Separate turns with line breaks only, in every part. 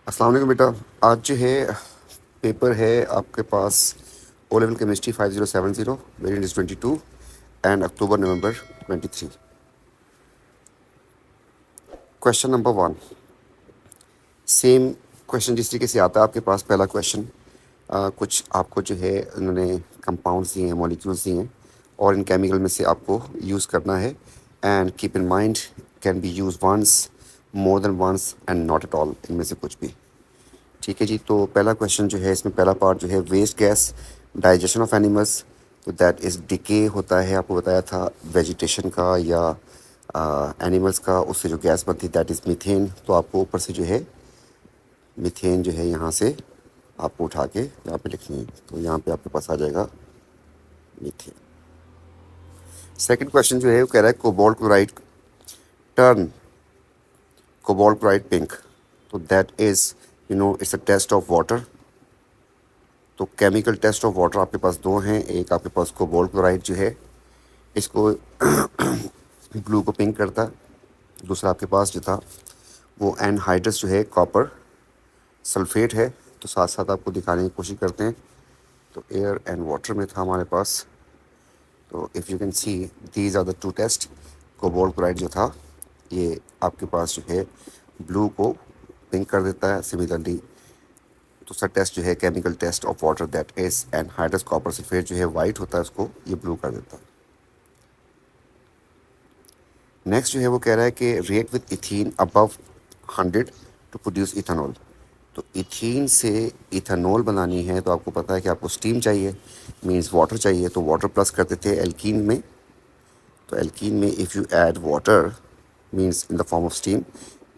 अस्सलाम वालेकुम बेटा। आज जो है पेपर है आपके पास O level chemistry 5070, variant is 22 and October November 23। Question number 1, same question जिस तरीके से आता है आपके पास। पहला क्वेश्चन, कुछ आपको जो है उन्होंने कंपाउंड्स दिए हैं, मॉलिक्यूल्स दिए हैं और इन केमिकल में से आपको यूज़ करना है। And keep in mind, can be use once, more than once and not at all, इनमें से कुछ भी। ठीक है जी। तो पहला क्वेश्चन जो है इसमें पहला पार्ट जो है waste gas digestion of animals, तो दैट इज़ डिके होता है। आपको बताया था वेजिटेशन का या एनिमल्स का, उससे जो गैस बनती है दैट इज़ मीथेन। तो आपको ऊपर से जो है मीथेन जो है यहाँ से आपको उठा के यहाँ पे लिखनी है। तो यहाँ पे आपके पास आ जाएगा मीथेन। सेकंड क्वेश्चन जो है वो कह रहा है cobalt chloride turn cobalt chloride pink, तो that is it's a test of water. तो केमिकल टेस्ट ऑफ वाटर आपके पास दो हैं। एक आपके पास कोबाल्ट क्लोराइड जो है इसको ब्लू को पिंक करता है। दूसरा आपके पास जो था वो एनहाइड्रस जो है कॉपर सल्फेट है। तो साथ साथ आपको दिखाने की कोशिश करते हैं। तो एयर एंड वाटर में था हमारे पास। तो if you can see, these are the two test. Cobalt chloride जो था ये आपके पास जो है ब्लू को पिंक कर देता है। सिमिलरली दूसरा टेस्ट जो है chemical test of water that is anhydrous copper sulphate जो है वाइट होता है, उसको ये ब्लू कर देता है। नेक्स्ट जो है वो कह रहा है कि react with ethene above 100 to produce ethanol. तो इथीन से इथेनॉल बनानी है तो आपको पता है कि आपको स्टीम चाहिए, मींस वाटर चाहिए। तो वाटर प्लस कर देते हैं एल्कीन में। तो एल्कीन में if you add water means in the form of steam,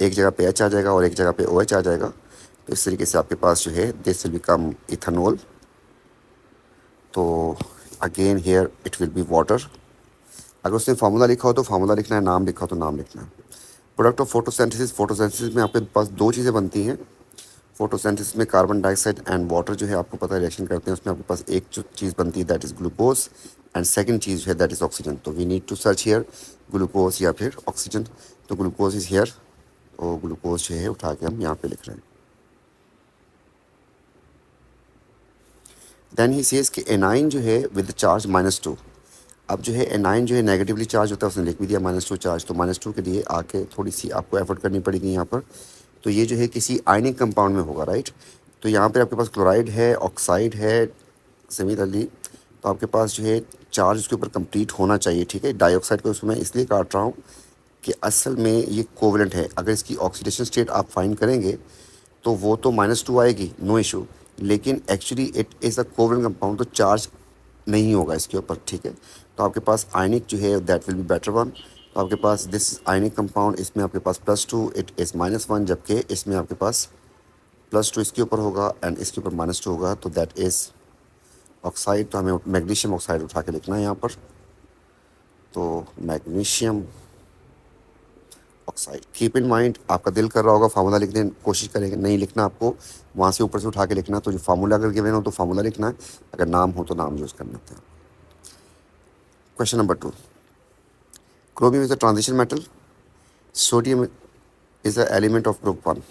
एक जगह पे एच आ जाएगा और एक जगह पे ओ एच आ जाएगा। तो इस तरीके से आपके पास जो है दिस विल बिकम इथेनॉल। तो again here it will be water. अगर उसने फार्मूला लिखा हो तो फार्मूला लिखना है, नाम लिखा हो तो नाम लिखना है। प्रोडक्ट ऑफ फोटोसिंथेसिस, फोटोसिंथेसिस में आपके पास दो चीज़ें बनती हैं। फोटोसिंथेसिस में कार्बन डाइऑक्साइड एंड वाटर जो है आपको पता है रिएक्शन करते हैं। उसमें आपके पास एक जो चीज़ बनती है that is glucose and second चीज़ है दैट इज़ ऑक्सीजन। तो we need to search here glucose या फिर ऑक्सीजन। तो ग्लूकोज इज़ हियर। तो ग्लूकोज जो है उठा के हम यहाँ पे लिख रहे हैं। देन ही सेज कि एनाइन जो है विद चार्ज -2। अब जो है एनाइन जो है नेगेटिवली चार्ज होता है, उसने लिख भी दिया -2 चार्ज। तो -2 के लिए आके थोड़ी सी आपको एफर्ट करनी पड़ेगी यहाँ पर। तो ये जो है किसी आयनिक कंपाउंड में होगा, राइट। तो यहाँ पर आपके पास क्लोराइड है, ऑक्साइड है, सिमिलरली तो आपके पास जो है चार्ज उसके ऊपर कंप्लीट होना चाहिए। ठीक है, डाइऑक्साइड को उसमें मैं इसलिए काट रहा हूँ कि असल में ये कोवलेंट है। अगर इसकी ऑक्सीडेशन स्टेट आप फाइंड करेंगे तो वो तो -2 आएगी, नो इशू। लेकिन actually it is a covalent compound, तो चार्ज नहीं होगा इसके ऊपर। ठीक है, तो आपके पास आयनिक जो है that will be better one. तो आपके पास दिस आयनिक कंपाउंड, इसमें आपके पास +2, इट इज़ -1, जबकि इसमें आपके पास +2 इसके ऊपर होगा एंड इसके ऊपर -2 होगा। तो दैट इज़ ऑक्साइड। तो हमें मैग्नीशियम ऑक्साइड उठा के लिखना है यहाँ पर। तो magnesium oxide. Keep in mind, आपका दिल कर रहा होगा फार्मूला लिखने की कोशिश करेंगे, नहीं लिखना आपको, वहाँ से ऊपर से उठा के लिखना। तो जो फार्मूला अगर गिवन हो तो फार्मूला लिखना है, अगर नाम हो तो नाम यूज़ करना था। Question number 2, chromium is a transition metal, sodium is an element of group 1.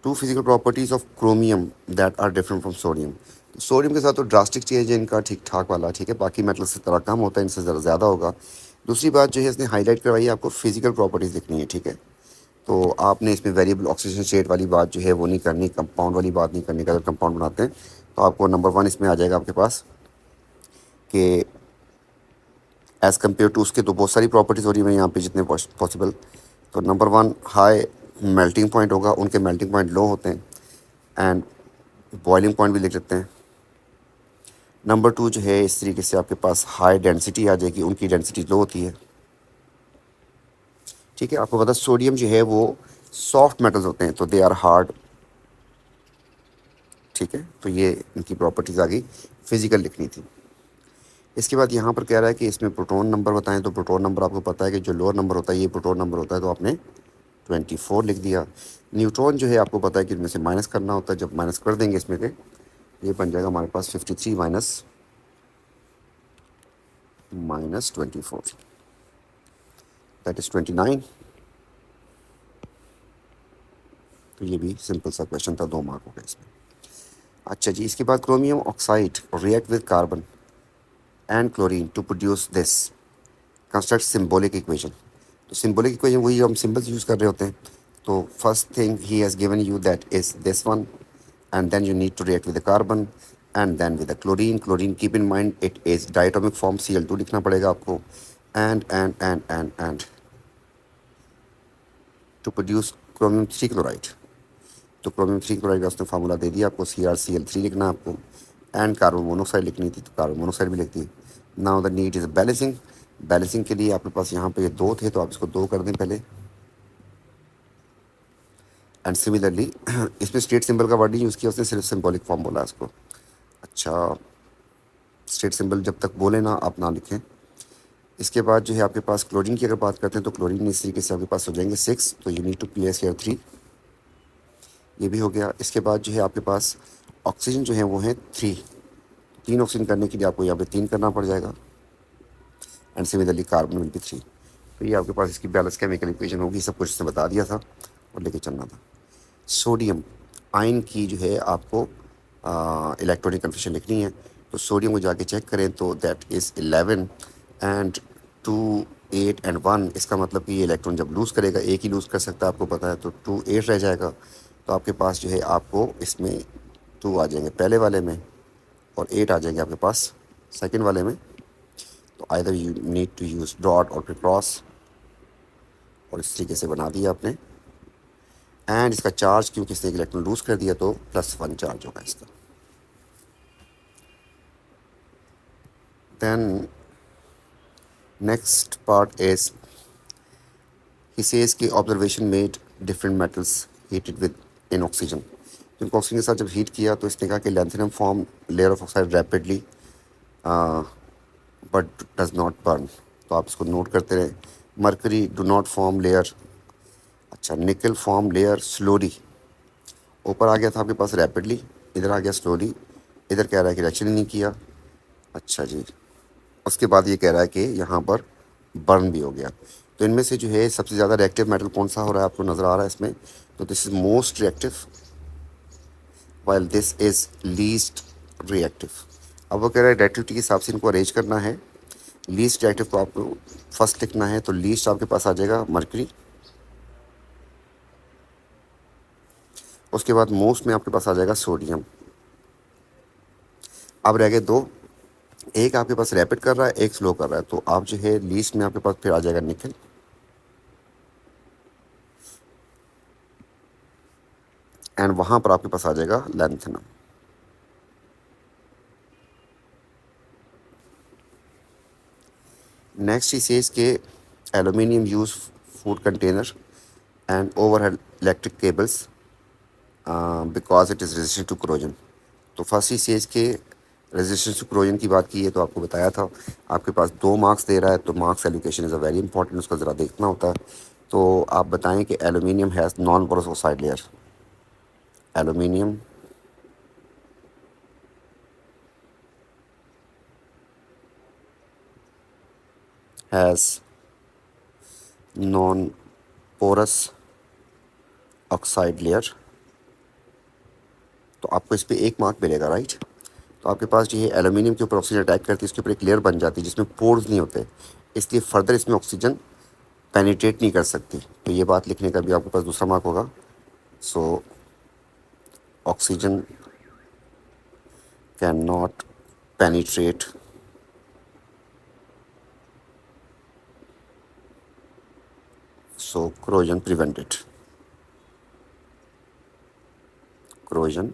Two physical properties of chromium that are different from sodium. Sodium के साथ तो ड्रास्टिक चेंज है इनका ठीक ठाक वाला, ठीक है। बाकी मेटल से थोड़ा कम होता है, इनसे ज़रा ज़्यादा होगा। दूसरी बात जो है इसने हाईलाइट करवाई है, आपको फिजिकल प्रॉपर्टीज़ लिखनी है, ठीक है। तो आपने इसमें वेरिएबल ऑक्सीजन स्टेट वाली बात जो है वो नहीं करनी, कंपाउंड वाली बात नहीं करनी। अगर कंपाउंड बनाते हैं तो आपको नंबर 1 इसमें आ जाएगा आपके पास कि एज़ कम्पेयर टू उसके तो बहुत सारी प्रॉपर्टीज़ हो रही है यहाँ पे जितने पॉसिबल। तो नंबर 1 हाई मेल्टिंग पॉइंट होगा, उनके मेल्टिंग पॉइंट लो होते हैं एंड बॉइलिंग पॉइंट भी लिख लेते हैं। नंबर 2 जो है इस तरीके से आपके पास हाई डेंसिटी आ जाएगी, उनकी डेंसिटी लो होती है, ठीक है। आपको पता सोडियम जो है वो सॉफ्ट मेटल्स होते हैं तो दे आर हार्ड, ठीक है। तो ये इनकी प्रॉपर्टीज़ आ गई, फिजिकल लिखनी थी। इसके बाद यहाँ पर कह रहा है कि इसमें प्रोटॉन नंबर बताएं। तो प्रोटॉन नंबर आपको पता है कि जो लोअर नंबर होता है ये प्रोटॉन नंबर होता है, तो आपने 24 लिख दिया। न्यूट्रॉन जो है आपको पता है कि इनमें से माइनस करना होता है, जब माइनस कर देंगे इसमें के ये बन जाएगा हमारे पास 53 माइनस 24, दैट इज़ 29। तो ये भी सिंपल सा क्वेश्चन था, 2 मार्क हो गए इसमें। अच्छा जी, इसके बाद chromium oxide react with carbon and chlorine to produce this, construct symbolic equation. तो सिंबॉलिक इक्वेशन वही हम सिंबल्स यूज़ कर रहे होते हैं। तो first thing he has given you that is this one, and then you need to react with the carbon and then with the chlorine. Chlorine keep in mind it is diatomic form, Cl2 लिखना पड़ेगा आपको, and to produce chromium 3 chloride. तो chromium 3 chloride का उसने formula दे दिया आपको, CrCl3 लिखना है आपको, एंड कार्बन मोनोक्साइड लिखनी थी, तो कार्बन मोनोक्साइड भी लिख दी। Now the need is balancing. Balancing के लिए आपके पास यहाँ पे ये 2 थे, तो आप इसको 2 कर दें पहले। एंड सिमिलरली इसमें स्टेट सिंबल का वर्ड नहीं यूज़ किया उसने, सिर्फ सिंबॉलिक फॉर्म बोला इसको। अच्छा, स्टेट सिंबल जब तक बोले ना आप ना लिखें। इसके बाद जो है आपके पास क्लोरीन की अगर बात करते हैं, तो क्लोरीन इस तरीके से आपके पास हो जाएंगे 6, तो you need to place here 3, ये भी हो गया। इसके बाद जो है आपके पास ऑक्सीजन जो है वो है 3, 3 ऑक्सीजन करने के लिए आपको यहाँ पे 3 करना पड़ जाएगा, and similarly carbon will be 3। तो ये आपके पास इसकी बैलेंस केमिकल इक्वेशन होगी, सब कुछ इसने बता दिया था और लेके चलना था। सोडियम आयन की जो है आपको इलेक्ट्रॉनिक कन्फिग्रेशन लिखनी है। तो सोडियम को जाके चेक करें तो दैट इज़ 11 एंड 2 8 एंड 1। इसका मतलब कि ये इलेक्ट्रॉन जब लूज़ करेगा, एक ही लूज़ कर सकता है आपको पता है, तो 2 8 रह जाएगा। तो आपके पास जो है आपको इसमें 2 आ जाएंगे पहले वाले में और 8 आ जाएंगे आपके पास सेकंड वाले में। तो either you need to use dot और फिर क्रॉस, और इस तरीके से बना दिया आपने। एंड इसका चार्ज क्योंकि इसने एक इलेक्ट्रॉन लूज़ कर दिया तो +1 चार्ज होगा इसका। Then next part is he says कि observation made different metals heated with in oxygen. जिनको ऑक्सीजन के साथ जब हीट किया तो इसने कहा कि lanthanum form layer of oxide rapidly but does not burn. तो आप इसको नोट करते रहें। Mercury do not form layer. अच्छा, निकल फॉर्म लेयर स्लोली। ऊपर आ गया था आपके पास रैपिडली, इधर आ गया स्लोली, इधर कह रहा है कि रिएक्शन ही नहीं किया। अच्छा जी, उसके बाद ये कह रहा है कि यहाँ पर बर्न भी हो गया। तो इनमें से जो है सबसे ज़्यादा रिएक्टिव मेटल कौन सा हो रहा है आपको नज़र आ रहा है इसमें, तो this is most reactive while this is least reactive. अब वो कह रहा है रिएक्टिविटी के हिसाब से इनको अरेंज करना है। लीस्ट रिएक्टिव को आपको फर्स्ट लिखना है, तो लीस्ट आपके पास आ जाएगा मर्करी। उसके बाद मोस्ट में आपके पास आ जाएगा सोडियम। अब रह गए 2, एक आपके पास रैपिड कर रहा है, एक स्लो कर रहा है। तो आप जो है लीस्ट में आपके पास फिर आ जाएगा निकल, एंड वहाँ पर आपके पास आ जाएगा लैंथेनम। नेक्स्ट ही सेज के aluminium use food container and overhead electric cables because it is resistant to corrosion. तो फर्स्ट ही सेज के रेजिस्टेंस टू क्रोजन की बात की है, तो आपको बताया था आपके पास 2 मार्क्स दे रहा है, तो marks allocation is a very important, उसका ज़रा देखना होता है। तो आप बताएं कि aluminium has non porous oxide layer. Aluminium has non porous oxide layer. तो आपको इस पर 1 मार्क मिलेगा, राइट। तो आपके पास जो है एलुमिनियम के ऊपर ऑक्सीजन अटैक करती है, उसके ऊपर एक लेयर बन जाती है जिसमें पोर्स नहीं होते, इसलिए फर्दर इसमें ऑक्सीजन पेनिट्रेट नहीं कर सकती। तो ये बात लिखने का भी आपके पास दूसरा मार्क होगा। So oxygen can not penetrate so corrosion prevented, corrosion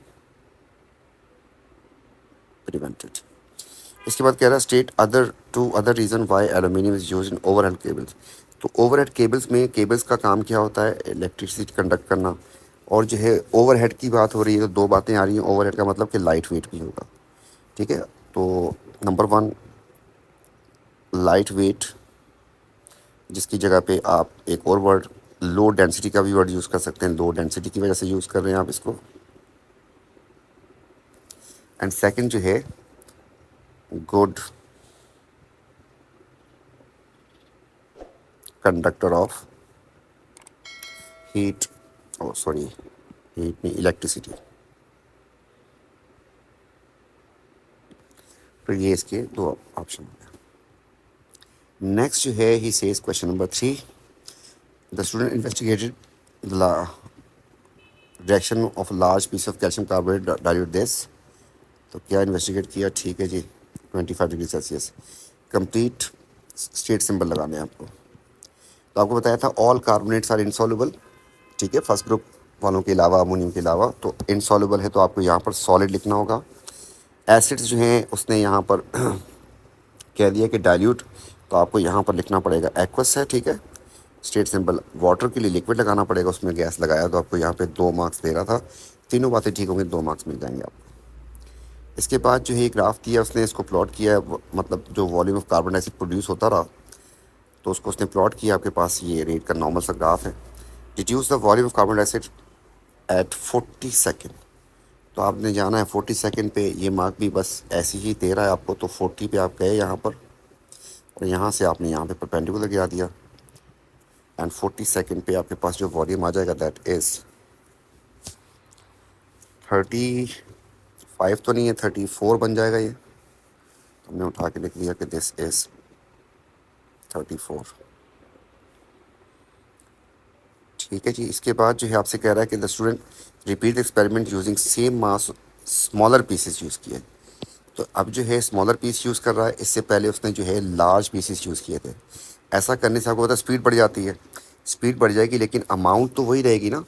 prevented। इसके बाद कह रहा है state other 2 other reason why aluminium is use in overhead cables. तो ओवरहेड केबल्स में केबल्स का काम क्या होता है, इलेक्ट्रिसिटी कंडक्ट करना। और जो है ओवरहेड की बात हो रही है, तो 2 बातें आ रही हैं। ओवरहेड का मतलब कि लाइट वेट भी होगा, ठीक है। तो नंबर 1 लाइट वेट, जिसकी जगह पे आप एक और वर्ड लो डेंसिटी का भी वर्ड यूज़ कर सकते हैं, लो डेंसिटी की वजह से यूज़ कर रहे हैं आप इसको। एंड सेकंड जो है good conductor of heat, oh sorry, heat में इलेक्ट्रिसिटी। तो ये इसके दो ऑप्शन हो गए। नेक्स्ट जो है he says question number 3, the student investigated the reaction of large piece of calcium carbonate dilute this. तो क्या इन्वेस्टिगेट किया, ठीक है जी, 25 degree Celsius. Complete state symbol लगाने हैं आपको। तो आपको बताया था ऑल कार्बोनेट्स आर इनसॉल्युबल, ठीक है, फर्स्ट ग्रुप वालों के अलावा, अमोनियम के अलावा। तो इनसॉल्युबल है तो आपको यहाँ पर सॉलिड लिखना होगा। एसिड्स जो हैं उसने यहाँ पर कह दिया कि डाइल्यूट, तो आपको यहाँ पर लिखना पड़ेगा एक्वस है, ठीक है। स्टेट सिंबल वाटर के लिए लिक्विड लगाना पड़ेगा, उसमें गैस लगाया तो आपको यहाँ पे 2 मार्क्स दे रहा था। तीनों बातें ठीक होंगी, 2 मार्क्स मिल जाएंगे आपको। इसके बाद जो है ग्राफ दिया उसने, इसको प्लॉट किया मतलब जो volume of carbon dioxide produce होता रहा तो उसको उसने प्लॉट किया। आपके पास ये रेट का नॉर्मल सा ग्राफ है। Deduce the volume of carbon dioxide eight 40 second. तो आपने जाना है 40 सेकेंड पे, ये मार्क भी बस ऐसे ही दे रहा है आपको। तो 40 पे आप गए यहाँ पर, और यहाँ से आपने यहाँ पे परपेंडिकुलर गिरा दिया, एंड 40 सेकेंड पे आपके पास जो वॉल्यूम आ जाएगा दैट इज़ 35 तो नहीं है, 34 बन जाएगा ये। तो हमने उठा के लिख लिया कि दिस इज़ 34, ठीक है जी। इसके बाद जो है आपसे कह रहा है कि the student repeat experiment using same mass smaller pieces use किए। तो अब जो है स्मॉलर पीस यूज़ कर रहा है, इससे पहले उसने जो है लार्ज पीसेस यूज़ किए थे। ऐसा करने से आपको पता है स्पीड बढ़ जाती है, स्पीड बढ़ जाएगी लेकिन अमाउंट तो वही रहेगी ना।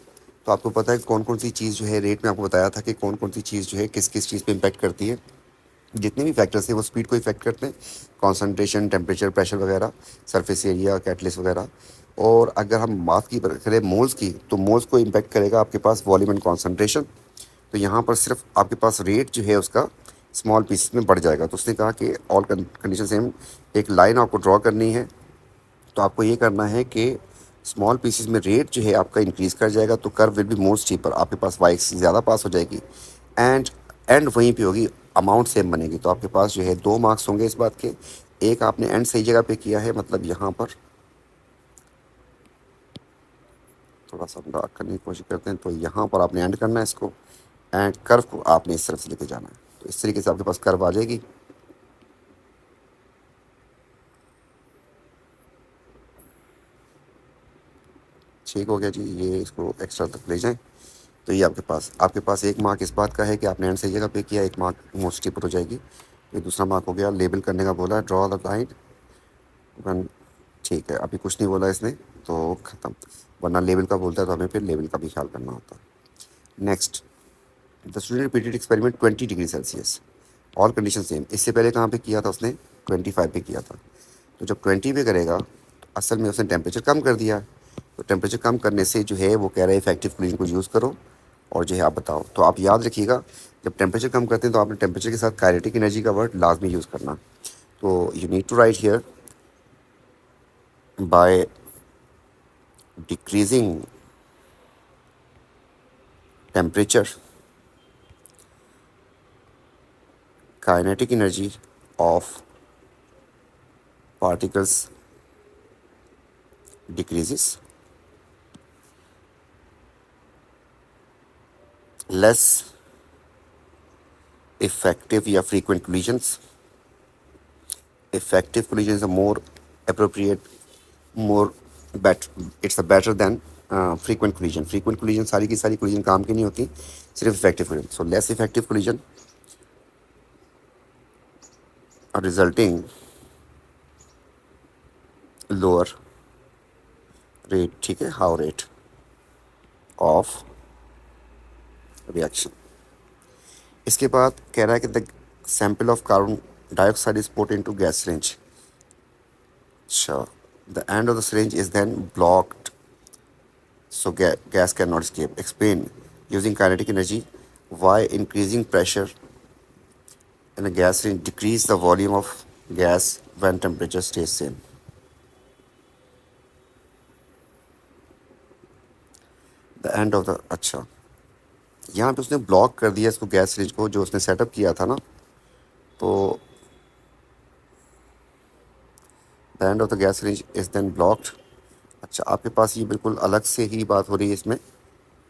तो आपको पता है कौन कौन सी चीज़ जो है, रेट में आपको बताया था कि कौन कौन सी चीज़ जो है किस किस चीज़ पे इम्पेक्ट करती है। जितने भी फैक्टर्स हैं वो स्पीड को इफेक्ट करते हैं, कॉन्सेंट्रेशन, टेम्परेचर, प्रेशर वगैरह, सरफेस एरिया, कैटलिस्ट वगैरह। और अगर हम बात की करें मोल्स की, तो मोल्स को इम्पेक्ट करेगा आपके पास वॉल्यूम एंड कॉन्सेंट्रेशन। तो यहाँ पर सिर्फ आपके पास रेट जो है उसका स्मॉल पीस में बढ़ जाएगा। तो उसने कहा कि ऑल कंडीशन सेम, एक लाइन आपको ड्रॉ करनी है। तो आपको ये करना है कि स्मॉल पीसेस में रेट जो है आपका इंक्रीज़ कर जाएगा, तो curve will be more steeper, आपके पास वाई एक्सिस ज़्यादा पास हो जाएगी, एंड एंड वहीं पे होगी, अमाउंट सेम बनेगी। तो आपके पास जो है 2 मार्क्स होंगे इस बात के। एक आपने एंड सही जगह पे किया है, मतलब यहाँ पर थोड़ा सा हम डार्क करने की कोशिश करते हैं। तो यहाँ पर आपने एंड करना है इसको, एंड कर्व को आपने इस तरफ से लेके जाना है। तो इस तरीके से आपके पास कर्व आ जाएगी। ठीक हो गया जी, ये इसको एक्स्ट्रा तक ले जाएं। तो ये आपके पास 1 मार्क इस बात का है कि आपने एंड सही जगह पे किया, 1 मार्क मोस्टली पर हो जाएगी। ये दूसरा मार्क हो गया, लेबल करने का बोला है, ड्रॉ द लाइन वन, ठीक है, अभी कुछ नहीं बोला इसने तो ख़त्म, वरना लेबल का बोलता है तो हमें फिर लेबल का भी ख्याल करना होता है। Next, the student repeated experiment 20 degree Celsius, all condition same. इससे पहले कहाँ पे किया था उसने, 25 पे किया था। तो जब 20 पे करेगा तो असल में उसने टेम्परेचर कम कर दिया। तो टेम्परेचर कम करने से जो है वो कह रहा है इफेक्टिव कूलिंग को यूज़ करो, और जो है आप बताओ। तो आप याद रखिएगा, जब टेम्परेचर कम करते हैं तो आपने टेम्परेचर के साथ काइनेटिक एनर्जी का वर्ड लाजमी यूज़ करना। तो you need to write here by decreasing temperature, kinetic energy of particles decreases, less effective या frequent collisions. Effective collisions are more appropriate, more better, it's a better than frequent collision. Frequent collision सारी की सारी collision काम की नहीं होती, सिर्फ effective collision. So less effective collision are resulting lower rate, ठीक है, how rate of reaction. इसके बाद कह रहा है कि the sample of carbon dioxide is put into gas syringe. अच्छा, the end of the syringe is then blocked, so gas cannot escape. Explain using kinetic energy why increasing pressure in a gas syringe decrease the volume of gas when temperature stays same. The end of the, अच्छा, यहाँ पे उसने block कर दिया इसको, gas syringe को, जो उसने सेटअप किया था ना। तो the end of the gas syringe is then blocked. अच्छा, आपके पास ये बिल्कुल अलग से ही बात हो रही है इसमें,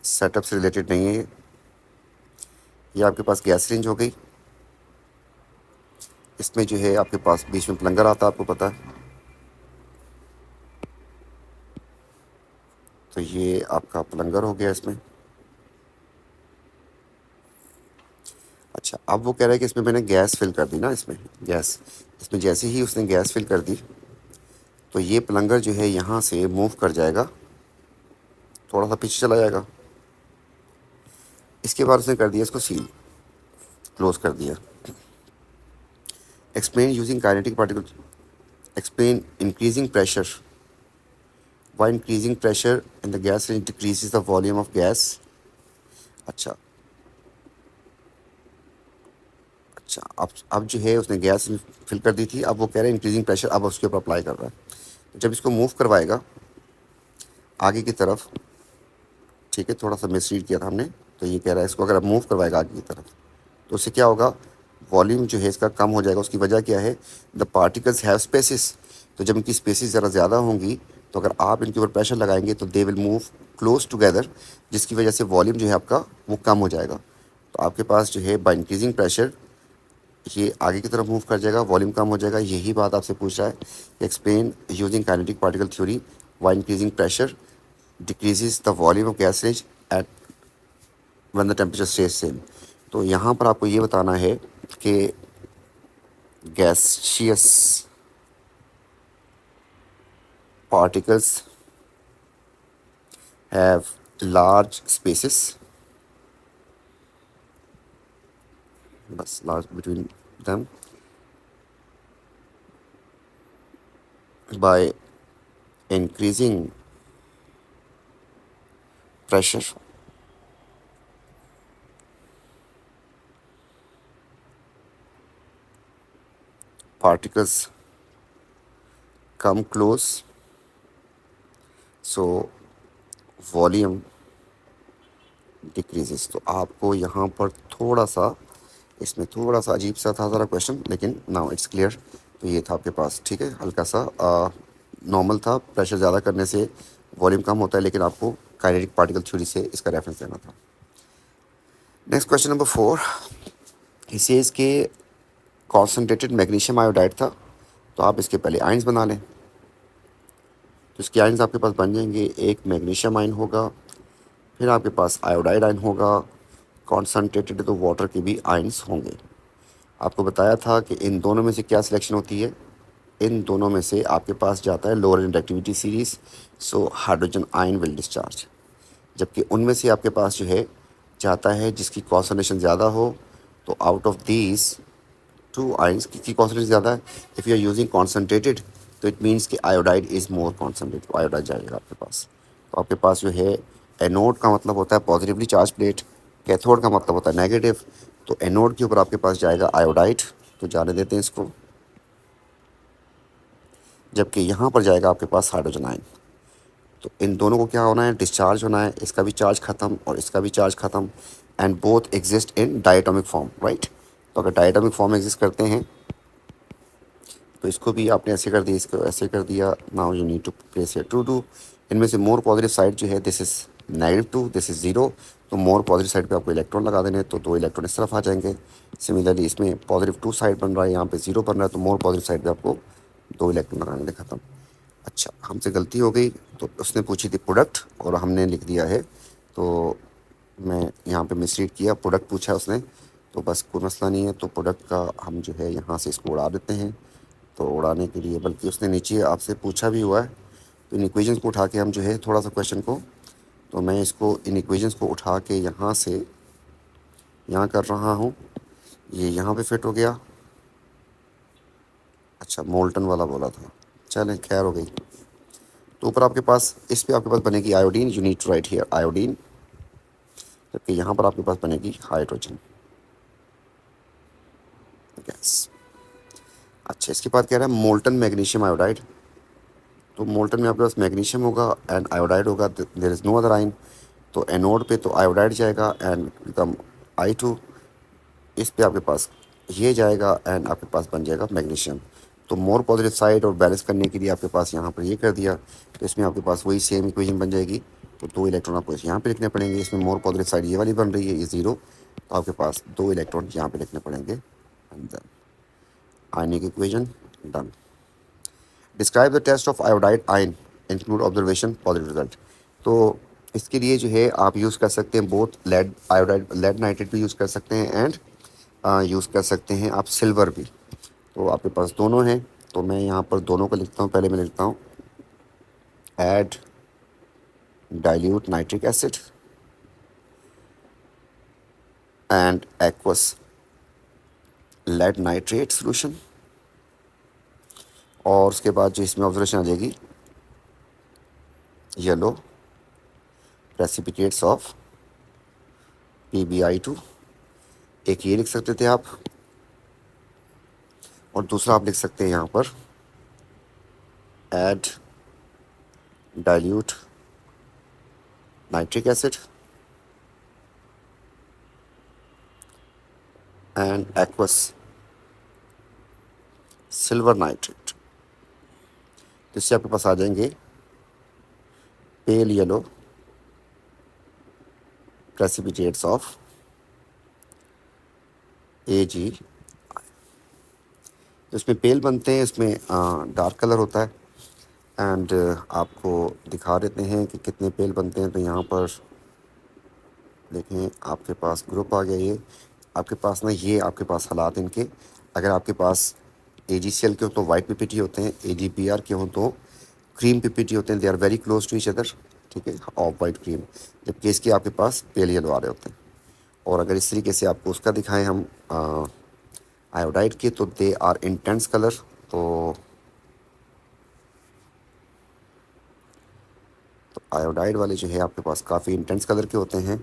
सेटअप से रिलेटेड नहीं है ये आपके पास गैस रेंज हो गई। इसमें जो है आपके पास बीच में प्लंगर आता है, आपको पता है। तो ये आपका प्लंगर हो गया इसमें। अच्छा, अब वो कह रहा है कि इसमें मैंने गैस फिल कर दी ना, इसमें गैस, इसमें जैसे ही उसने गैस फिल कर दी तो ये प्लंगर जो है यहाँ से मूव कर जाएगा, थोड़ा सा पीछे चला जाएगा। इसके बाद उसने कर दिया इसको सील, क्लोज कर दिया। Explain using kinetic particle, explain increasing pressure, why increasing pressure in the gas range decreases the volume of gas. अच्छा अच्छा, अब जो है उसने गैस फिल कर दी थी, अब वो कह रहे हैं इंक्रीजिंग प्रेशर अब उसके ऊपर अप्लाई कर रहा है। तो जब इसको मूव करवाएगा आगे की तरफ, ठीक है, थोड़ा सा मिसरीड किया था हमने, तो ये कह रहा है इसको अगर अब मूव करवाएगा आगे की तरफ तो उससे क्या होगा, वॉल्यूम जो है इसका कम हो जाएगा। उसकी वजह क्या है, द पार्टिकल्स हैव स्पेसिस। तो जब इनकी स्पेसिस ज़रा ज़्यादा होंगी तो अगर आप इनके ऊपर प्रेशर लगाएंगे तो they will move close together, जिसकी वजह से वॉल्यूम जो है आपका वो कम हो जाएगा। तो आपके पास जो है बाय इंक्रीजिंग प्रेशर ये आगे की तरफ मूव कर जाएगा, वॉल्यूम कम हो जाएगा। यही बात आपसे पूछ रहा है कि explain using kinetic particle theory why increasing pressure decreases the volume of gas range at when the temperature stays same. तो यहाँ पर आपको ये बताना है कि gaseous particles have large spaces, बस large between them, by increasing pressure particles come close, so volume decreases. तो आपको यहाँ पर थोड़ा सा, इसमें थोड़ा सा अजीब सा था ज़रा क्वेश्चन, लेकिन नाउ इट्स क्लियर। तो ये था आपके पास, ठीक है, हल्का सा नॉर्मल था, प्रेशर ज़्यादा करने से वॉल्यूम कम होता है, लेकिन आपको काइनेटिक पार्टिकल थ्योरी से इसका रेफरेंस देना था। नेक्स्ट क्वेश्चन नंबर 4, इसे इसके कॉन्सनट्रेटेड मैग्नीशियम आयोडाइड था, तो आप इसके पहले आयंस बना लें। तो इसके आयंस आपके पास बन जाएंगे, एक मैग्नीशियम आयन होगा, फिर आपके पास आयोडाइड आयन होगा, कॉन्सनट्रेटेड तो वाटर के भी आयंस होंगे। आपको बताया था कि इन दोनों में से क्या सिलेक्शन होती है, इन दोनों में से आपके पास जाता है lower inductivity series, so hydrogen ion will discharge. जबकि उनमें से आपके पास जो है जाता है जिसकी कॉन्सनट्रेशन ज़्यादा हो, तो out of these two ions की कॉन्सनट्रेशन ज़्यादा है, if you are using concentrated तो इट मीन्स कि iodide is more concentrated, iodide जाएगा आपके पास। तो आपके पास जो है एनोड का मतलब होता है पॉजिटिवली चार्ज प्लेट, कैथोड का मतलब होता है नेगेटिव। तो एनोड के ऊपर आपके पास जाएगा आयोडाइड, तो जाने देते हैं इसको, जबकि यहाँ पर जाएगा आपके पास हाइड्रोजन आयन। तो इन दोनों को क्या होना है, डिस्चार्ज होना है, इसका भी चार्ज ख़त्म और इसका भी चार्ज ख़त्म, and both exist in diatomic form, right. तो अगर डायटोमिक फॉर्म एग्जिस्ट करते हैं तो इसको भी आपने ऐसे कर दिया, इसको ऐसे कर दिया। Now you need to place here two इनमें से मोर पॉजिटिव साइड जो है दिस इज़ -2, दिस इज़ 0। तो मोर पॉजिटिव साइड पे आपको इलेक्ट्रॉन लगा देने, तो 2 इलेक्ट्रॉन इस तरफ आ जाएंगे। सिमिलरली इसमें +2 साइड बन रहा है, यहाँ पे 0 बन रहा है, तो मोर पॉजिटिव साइड पे आपको 2 इलेक्ट्रॉन लगाने के, खत्म। अच्छा, हमसे गलती हो गई, तो उसने पूछी थी प्रोडक्ट और हमने लिख दिया है, तो मैं यहाँ पे मिसरीड किया, प्रोडक्ट पूछा है उसने, तो बस कोई मसला नहीं है। तो प्रोडक्ट का हम जो है यहाँ से इसको उड़ा देते हैं। तो उड़ाने के लिए, बल्कि उसने नीचे आपसे पूछा भी हुआ है, तो इन इक्वेशंस को उठा के हम जो है थोड़ा सा क्वेश्चन को, तो मैं इसको इन इक्वेशंस को उठा के यहाँ से यहाँ कर रहा हूँ, ये यहाँ पे फिट हो गया। अच्छा, मोल्टन वाला बोला था, चलें खैर हो गई। तो ऊपर आपके पास, इस पे आपके पास बनेगी iodine, you need to write here iodine, जबकि यहाँ पर आपके पास बनेगी हाइड्रोजन गैस। अच्छा, इसके बाद कह रहा है मोल्टन मैग्नीशियम आयोडाइड। तो मोल्टन में आपके पास मैग्नीशियम होगा एंड आयोडाइड होगा, देयर इज़ नो अदर आइन। तो एनोड पे तो आयोडाइड जाएगा एंड बिकम I2। इस पे आपके पास ये जाएगा एंड आपके पास बन जाएगा मैग्नीशियम। तो मोर पॉजिटिव साइड और बैलेंस करने के लिए आपके पास यहाँ पर ये कर दिया, तो इसमें आपके पास वही सेम इक्वेशन बन जाएगी, तो 2 इलेक्ट्रॉन आपको यहाँ पे लिखने पड़ेंगे। इसमें मोर पॉजिटिव साइड ये वाली बन रही है, ये 0, तो आपके पास 2 इलेक्ट्रॉन यहाँ पे लिखने पड़ेंगे। And then ionic equation done. Describe the test of iodide ion include observation positive result. तो इसके लिए जो है आप यूज़ कर सकते हैं both lead iodide, lead nitrate भी यूज़ कर सकते हैं एंड यूज़ कर सकते हैं आप सिल्वर भी। तो आपके पास दोनों हैं, तो मैं यहाँ पर दोनों को लिखता हूँ। पहले मैं लिखता हूँ add dilute nitric acid and aqueous lead nitrate solution, और उसके बाद जो इसमें ऑब्जर्वेशन आ जाएगी येलो प्रेसिपिटेट्स ऑफ PbI2। एक ये लिख सकते थे आप, और दूसरा आप लिख सकते हैं यहाँ पर add dilute nitric acid and aqueous silver nitrate. तो इससे आपके पास आ जाएंगे pale yellow precipitates of Ag। तो इसमें पेल बनते हैं, इसमें डार्क कलर होता है। एंड आपको दिखा देते हैं कि कितने पेल बनते हैं। तो यहाँ पर देखें आपके पास ग्रुप आ गया। ये आपके पास ना, ये आपके पास हालात इनके, अगर आपके पास AgCl के हो तो वाइट PPT होते हैं, AgBr के हो तो क्रीम PPT होते हैं। They are very close to each other, ठीक है, ऑफ वाइट क्रीम। जबकि इसके आपके पास पेल येलो आ रहे होते हैं। और अगर इस तरीके से आपको उसका दिखाएं हम आयोडाइड के, तो दे आर इंटेंस कलर। तो आयोडाइड वाले जो है आपके पास काफ़ी इंटेंस कलर के होते हैं।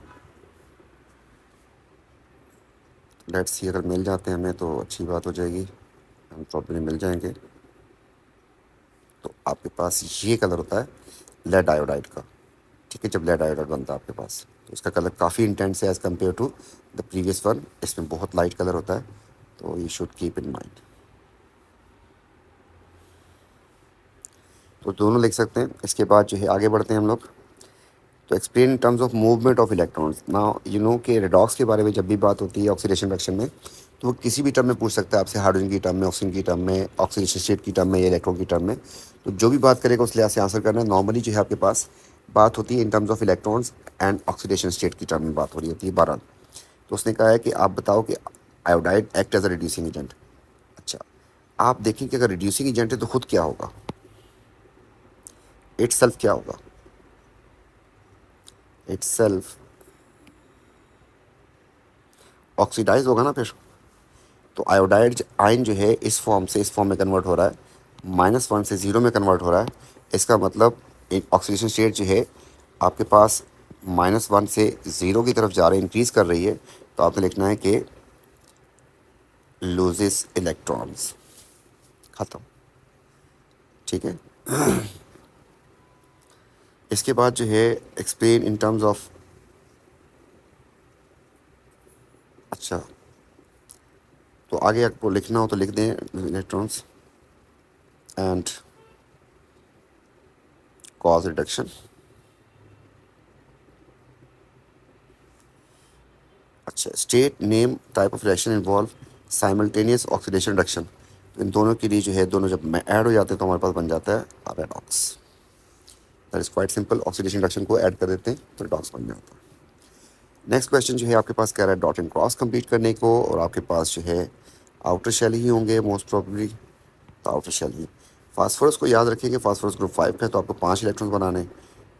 लेट्स सी, अगर मिल जाते हैं हमें तो अच्छी बात हो जाएगी, हम प्रॉपर्ली मिल जाएंगे। तो आपके पास ये कलर होता है लेड आयोडाइड का, ठीक है। जब लेड आयोडाइड बनता है आपके पास, तो इसका कलर काफ़ी इंटेंस है as compare to the previous one. इसमें बहुत लाइट कलर होता है, तो you should keep in mind. तो दोनों लिख सकते हैं। इसके बाद जो है आगे बढ़ते हैं हम लोग। तो explain in terms of movement of electrons. Now you know कि रेडॉक्स के बारे में जब भी बात होती है ऑक्सीडेशन रिएक्शन में, तो वो किसी भी टर्म में पूछ सकता है आपसे, हाइड्रोजन की टर्म में, ऑक्सीजन की टर्म में, ऑक्सीडेशन स्टेट की टर्म में या इलेक्ट्रॉन की टर्म में। तो जो भी बात करेगा उस लिहाज से आंसर करना है। नॉर्मली जो है आपके पास बात होती है in terms of electrons and oxidation state की टर्म में बात हो रही होती है। बहरहाल तो उसने कहा है कि आप बताओ कि iodide act as a reducing agent. अच्छा, आप देखें कि अगर रिड्यूसिंग एजेंट है तो खुद क्या होगा, इट सेल्फ क्या होगा, इट सेल्फ ऑक्सीडाइज होगा ना फिर। तो आयोडाइड आयन जो है इस फॉर्म से इस फॉर्म में कन्वर्ट हो रहा है, -1 से 0 में कन्वर्ट हो रहा है। इसका मतलब ऑक्सीडेशन स्टेट जो है आपके पास -1 से 0 की तरफ जा रही है, इंक्रीज़ कर रही है। तो आपने लिखना है कि लूजेस इलेक्ट्रॉन्स, ख़त्म, ठीक है। इसके बाद जो है एक्सप्लेन इन टर्म्स ऑफ, अच्छा तो आगे आपको लिखना हो तो लिख दें इलेक्ट्रॉन्स एंड कॉज रिडक्शन। अच्छा, state name type of reaction involve simultaneous oxidation reduction. इन दोनों के लिए जो है दोनों जब ऐड हो जाते हैं तो हमारे पास बन जाता है redox. That is quite simple, oxidation reduction को ऐड कर देते हैं तो रेडॉक्स बन जाता है। नेक्स्ट क्वेश्चन जो है आपके पास कह रहा है डॉट एंड क्रॉस कंप्लीट करने को, और आपके पास जो है आउटर शेल ही होंगे मोस्ट प्रॉब्ली, तो आउटर शेल ही। फास्फोरस को याद रखेंगे, फास्फोरस ग्रुप 5 का है, तो आपको 5 इलेक्ट्रॉन्स बनाने।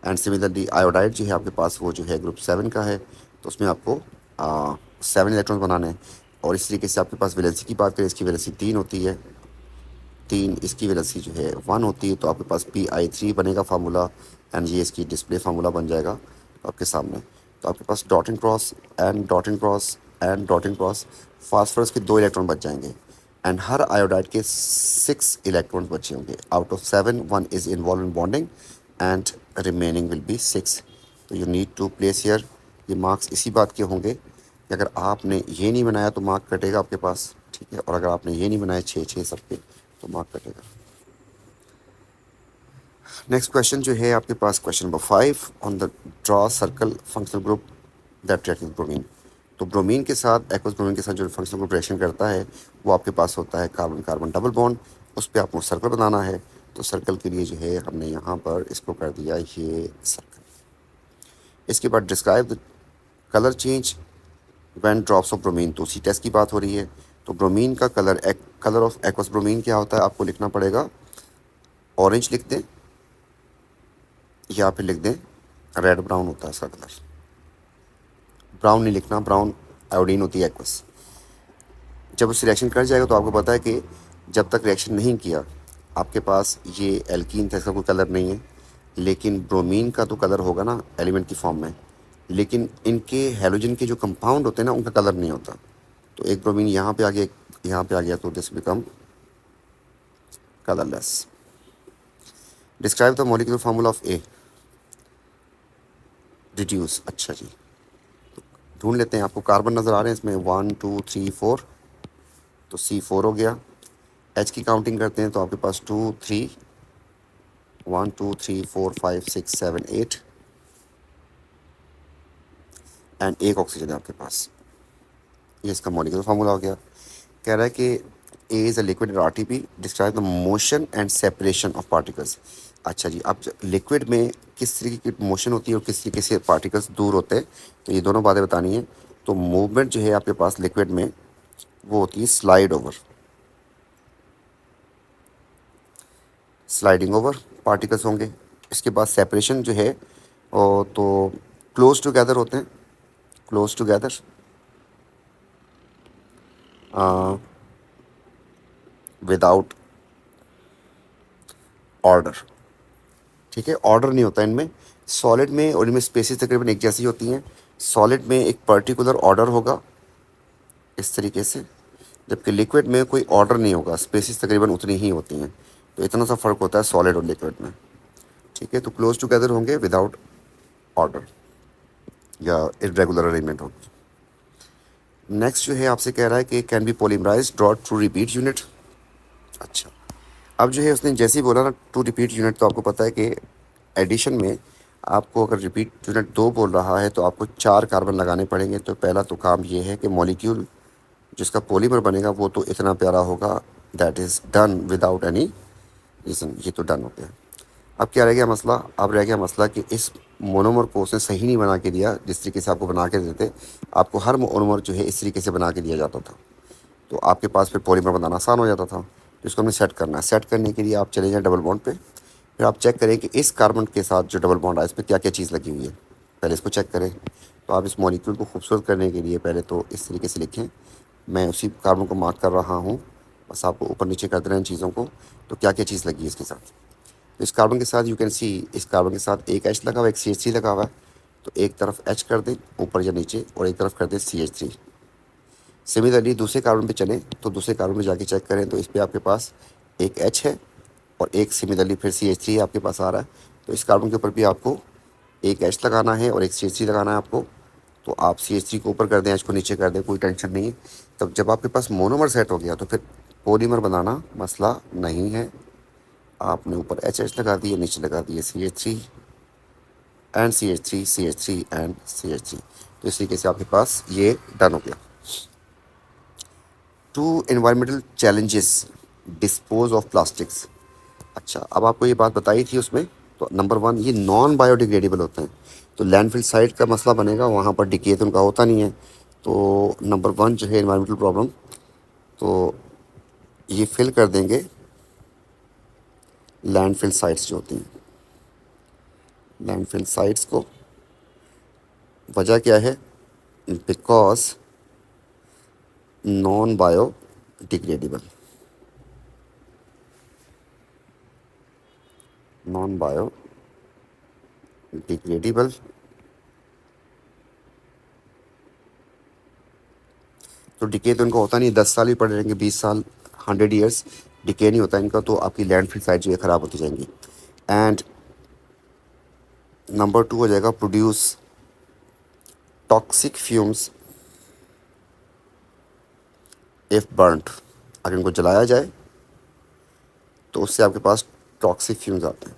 एंड सिमिलरली आयोडाइड जो है आपके पास वो जो है ग्रुप 7 का है, तो उसमें आपको 7 इलेक्ट्रॉन्स बनाने हैं। और इस तरीके से आपके पास वैलेंसी की बात करें, इसकी वैलेंसी 3 होती है, 3, इसकी वैलेंसी जो है 1 होती है। तो आपके पास Pi3 बनेगा फार्मूला, एंड ये इसकी डिस्प्ले फार्मूला बन जाएगा आपके सामने। तो आपके पास dot and cross and dot and cross and dot and cross, phosphorus के 2 इलेक्ट्रॉन बच जाएंगे। एंड हर आयोडाइड के 6 इलेक्ट्रॉन्स बचे होंगे। Out of 7 1 is involve in bonding and remaining will be 6। तो you need to place here. ये marks इसी बात के होंगे कि अगर आपने ये नहीं बनाया तो मार्क कटेगा आपके पास, ठीक है। और अगर आपने ये नहीं बनाया 6 6 सब पे, तो मार्क कटेगा। नेक्स्ट क्वेश्चन जो है आपके पास question number 5 on the draw circle functional group that react with bromine. तो ब्रोमीन के साथ एक्वस ब्रोमीन के साथ जो फंक्शनल ग्रुप रिएक्शन करता है वो आपके पास होता है कार्बन कार्बन डबल बॉन्ड। उस पर आपको सर्कल बनाना है, तो सर्कल के लिए जो है हमने यहाँ पर इसको कर दिया ये सर्कल। इसके बाद describe the colour change when drops of bromine, तो उसी टेस्ट की बात हो रही है। तो ब्रोमीन का कलर ऑफ एक्वस ब्रोमीन क्या होता है, आपको लिखना पड़ेगा ऑरेंज लिख दें या फिर लिख दें रेड ब्राउन होता है इसका कलर। ब्राउन नहीं लिखना, ब्राउन आयोडीन होती है एक्वस। जब उस रिएक्शन कर जाएगा तो आपको पता है कि जब तक रिएक्शन नहीं किया आपके पास ये एल्कीन था, इसका कोई कलर नहीं है। लेकिन ब्रोमीन का तो कलर होगा ना एलिमेंट की फॉर्म में, लेकिन इनके हैलोजन के जो कंपाउंड होते हैं ना उनका कलर नहीं होता। तो एक ब्रोमीन यहाँ पे आ गया, यहाँ पे आ गया, तो this become colourless. Describe the molecular formula of A, reduce. अच्छा जी, ढूंढ लेते हैं। आपको कार्बन नज़र आ रहे हैं इसमें 1 2 3 4, तो C4 हो गया। एच की काउंटिंग करते हैं तो आपके पास 2 3 1 2 3 4 5 6 7 8 एंड एक ऑक्सीजन है आपके पास। ये इसका मॉलिक्यूलर फार्मूला हो गया। कह रहा है कि A is a liquid R T P, describe the motion and separation of particles. अच्छा जी, अब लिक्विड में किस तरीके की मोशन होती है और किस तरीके से पार्टिकल्स दूर होते हैं, तो ये दोनों बातें बतानी है। तो मूवमेंट जो है आपके पास लिक्विड में वो होती है slide over, sliding over particles होंगे। इसके बाद सेपरेशन जो है तो क्लोज टुगेदर होते हैं, क्लोज टुगेदर विदाउट ऑर्डर। ठीक है, ऑर्डर नहीं होता इनमें। सॉलिड में और इनमें स्पेसिस तकरीबन एक जैसी होती हैं। सॉलिड में एक पर्टिकुलर ऑर्डर होगा इस तरीके से, जबकि लिक्विड में कोई ऑर्डर नहीं होगा, स्पेसिस तकरीबन उतनी ही होती हैं। तो इतना सा फ़र्क होता है सॉलिड और लिक्विड में। ठीक है, तो क्लोज टुगेदर होंगे विदाउट ऑर्डर या इरेगुलर अरेंजमेंट होगी। नेक्स्ट जो है आपसे कह रहा है कि can be polymerise draw to repeat unit. अच्छा, अब जो है उसने जैसे ही बोला ना टू रिपीट यूनिट, तो आपको पता है कि एडिशन में आपको अगर रिपीट यूनिट 2 बोल रहा है तो आपको 4 कार्बन लगाने पड़ेंगे। तो पहला तो काम ये है कि मॉलिक्यूल जिसका पॉलीमर बनेगा वो तो इतना प्यारा होगा, that is done without any reason. ये तो डन हो गया। अब क्या रह गया मसला, अब रह गया मसला कि इस मोनोमर को उसने सही नहीं बना के दिया जिस तरीके से आपको बना के देते। आपको हर मोनोमर जो है इस तरीके से बना के दिया जाता था, तो आपके पास फिर पॉलीमर बनाना आसान हो जाता था। तो इसको हमें सेट करना है। सेट करने के लिए आप चले जाएँ डबल बॉन्ड पे, फिर आप चेक करें कि इस कार्बन के साथ जो डबल बॉन्ड है इस पर क्या क्या चीज़ लगी हुई है, पहले इसको चेक करें। तो आप इस मॉलिक्यूल को खूबसूरत करने के लिए पहले तो इस तरीके से लिखें। मैं उसी कार्बन को मार्क कर रहा हूँ, बस आपको ऊपर नीचे कर देना इन चीज़ों को। तो क्या क्या चीज़ लगी है इसके साथ, तो इस कार्बन के साथ यू कैन सी, इस कार्बन के साथ एक एच लगा हुआ है, एक CH3 लगा हुआ है। तो एक तरफ H कर दें ऊपर या नीचे और एक तरफ कर दें CH3। सिमिलरली दूसरे कार्बन पे चलें तो दूसरे कार्बन पे जाके चेक करें तो इस पर आपके पास एक H है और एक सिमिलरली फिर CH3 आपके पास आ रहा है। तो इस कार्बन के ऊपर भी आपको एक H लगाना है और एक CH3 लगाना है आपको। तो आप CH3 को ऊपर कर दें, H को नीचे कर दें, कोई टेंशन नहीं है। तब जब आपके पास मोनोमर सेट हो गया तो फिर पॉलीमर बनाना मसला नहीं है। आपने ऊपर HH लगा दिए, नीचे लगा दिए CH3 and CH3 CH3 and CH3। तो इस तरीके से आपके पास ये डन हो गया। Two environmental challenges dispose of plastics. अच्छा, अब आपको ये बात बताई थी उसमें। तो नंबर 1 ये नॉन बायोडिग्रेडेबल होते हैं, तो लैंडफिल साइट का मसला बनेगा, वहाँ पर डिके तो उनका होता नहीं है। तो नंबर 1 जो है एनवायरमेंटल प्रॉब्लम, तो ये फिल कर देंगे लैंडफिल साइट्स जो होती हैं, लैंडफिल साइट्स को। वजह क्या है, because non biodegradable, non biodegradable. तो डिके तो इनका होता नहीं, 10 साल भी पड़े रहेंगे, 20 साल, 100 ईयर्स डिके नहीं होता इनका। तो आपकी लैंडफिल साइट जो है ख़राब होती जाएंगी। एंड नंबर 2 हो जाएगा produce toxic fumes if burned. अगर इनको जलाया जाए तो उससे आपके पास टॉक्सिक फ्यूम्स आते हैं।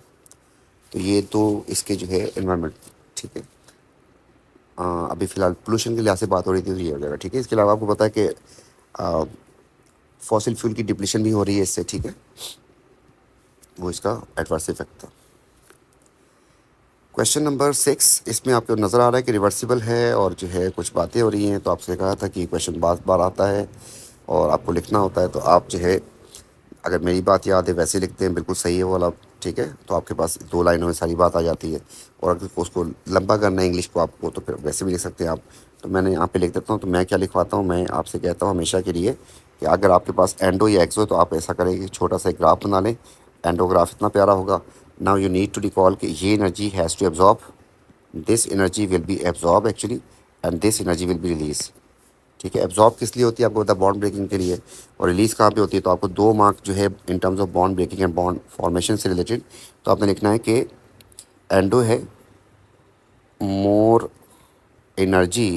तो ये तो इसके जो है एनवायरनमेंट, ठीक है। अभी फ़िलहाल पोल्यूशन के लिहाज से बात हो रही थी, तो ये हो जाएगा, ठीक है। इसके अलावा आपको पता है कि फॉसिल फ्यूल की डिप्लीशन भी हो रही है इससे, ठीक है। वो इसका एडवर्स इफेक्ट था। क्वेश्चन नंबर 6, इसमें आपको नज़र आ रहा है कि रिवर्सिबल है और जो है कुछ बातें हो रही हैं। तो आपसे कहा था कि क्वेश्चन बार बार आता है और आपको लिखना होता है। तो आप जो है, अगर मेरी बात याद है वैसे लिखते हैं, बिल्कुल सही है वो वाला, ठीक है। तो आपके पास 2 लाइनों में सारी बात आ जाती है। और अगर उसको लंबा करना है इंग्लिश को आपको, तो फिर वैसे भी लिख सकते हैं आप। तो मैंने यहाँ पे लिख देता हूँ। तो मैं क्या लिखवाता हूँ, मैं आपसे कहता हूँ हमेशा के लिए कि अगर आपके पास एंडो या एक्सो, तो आप ऐसा करें कि छोटा सा एक ग्राफ बना लें। एंडोग्राफ इतना प्यारा होगा। Now you need to recall कि ये energy has to absorb, this energy will be absorb actually, and this energy will be release, ठीक है। एब्जॉर्ब किस लिए होती है आपको पता, बॉन्ड ब्रेकिंग के लिए। और रिलीज़ कहाँ पे होती है, तो आपको 2 मार्क जो है in terms of bond breaking and bond formation से रिलेटेड। तो आपने लिखना है कि एंडो है मोर एनर्जी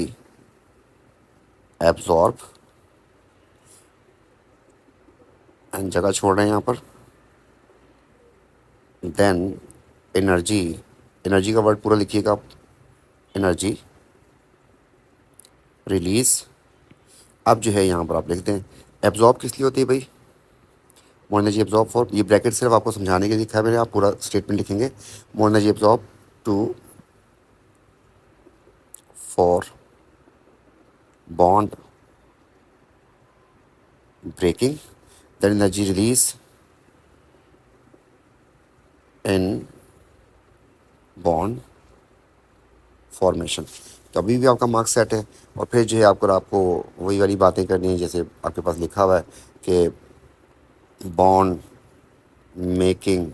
एब्जॉर्ब, एंड जगह छोड़ रहे हैं यहाँ पर, देन एनर्जी, एनर्जी का वर्ड पूरा लिखिएगा आप, एनर्जी रिलीज़। अब जो है यहाँ पर आप लिख दें एब्जॉर्ब किस लिए होती है भाई, मोर एनर्जी एब्जॉर्ब फॉर, ये ब्रैकेट सिर्फ आपको समझाने के लिए लिखा है मैंने, आप पूरा स्टेटमेंट लिखेंगे। More energy absorb to for bond breaking, then energy release in bond formation। तो अभी भी आपका मार्क्स सेट है। और फिर जो है आपको आपको वही वाली बातें करनी है जैसे आपके पास लिखा हुआ है कि bond making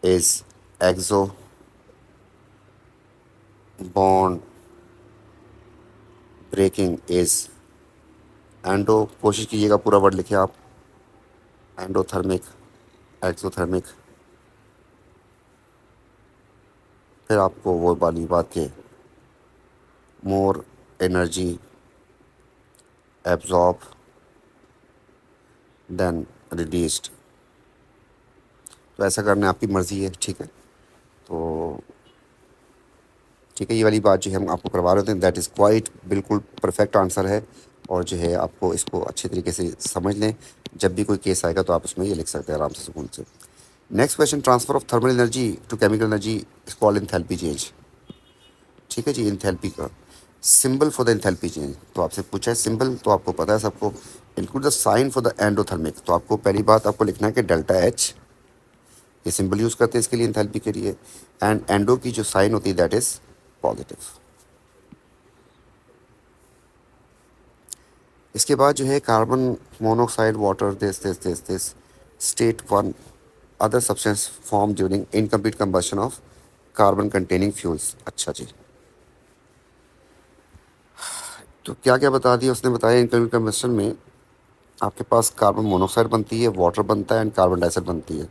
is exo, bond breaking is endo, कोशिश कीजिएगा पूरा वर्ड लिखे आप, एंडोथर्मिक, एक्सोथर्मिक। फिर आपको वो वाली बात के more energy absorb then released. तो ऐसा करना आपकी मर्ज़ी है, ठीक है। तो ठीक है, ये वाली बात जो है हम आपको करवा रहे थे, दैट इज़ क्वाइट बिल्कुल परफेक्ट आंसर है। और जो है आपको इसको अच्छे तरीके से समझ लें, जब भी कोई केस आएगा तो आप उसमें ये लिख सकते हैं आराम से, सुकून से। Next question, transfer of thermal energy to chemical energy is called enthalpy change, ठीक है जी। एंथैल्पी का symbol for the enthalpy change, तो आपसे पूछा है सिंबल, तो आपको पता है सबको। Include the sign for the endothermic, तो आपको पहली बात आपको लिखना है कि डेल्टा एच, ये सिंबल यूज़ करते हैं इसके लिए एंथैल्पी के लिए। एंड एंडो की जो साइन होती है दैट इज़ पॉजिटिव। इसके बाद जो है carbon monoxide water this state 1 other substance form during incomplete combustion of carbon containing fuels. अच्छा जी, तो क्या क्या बता दिया उसने, बताया इनकम्प्लीट कंबशन में आपके पास कार्बन मोनोऑक्साइड बनती है, वाटर बनता है, एंड कार्बन डाइऑक्साइड बनती है।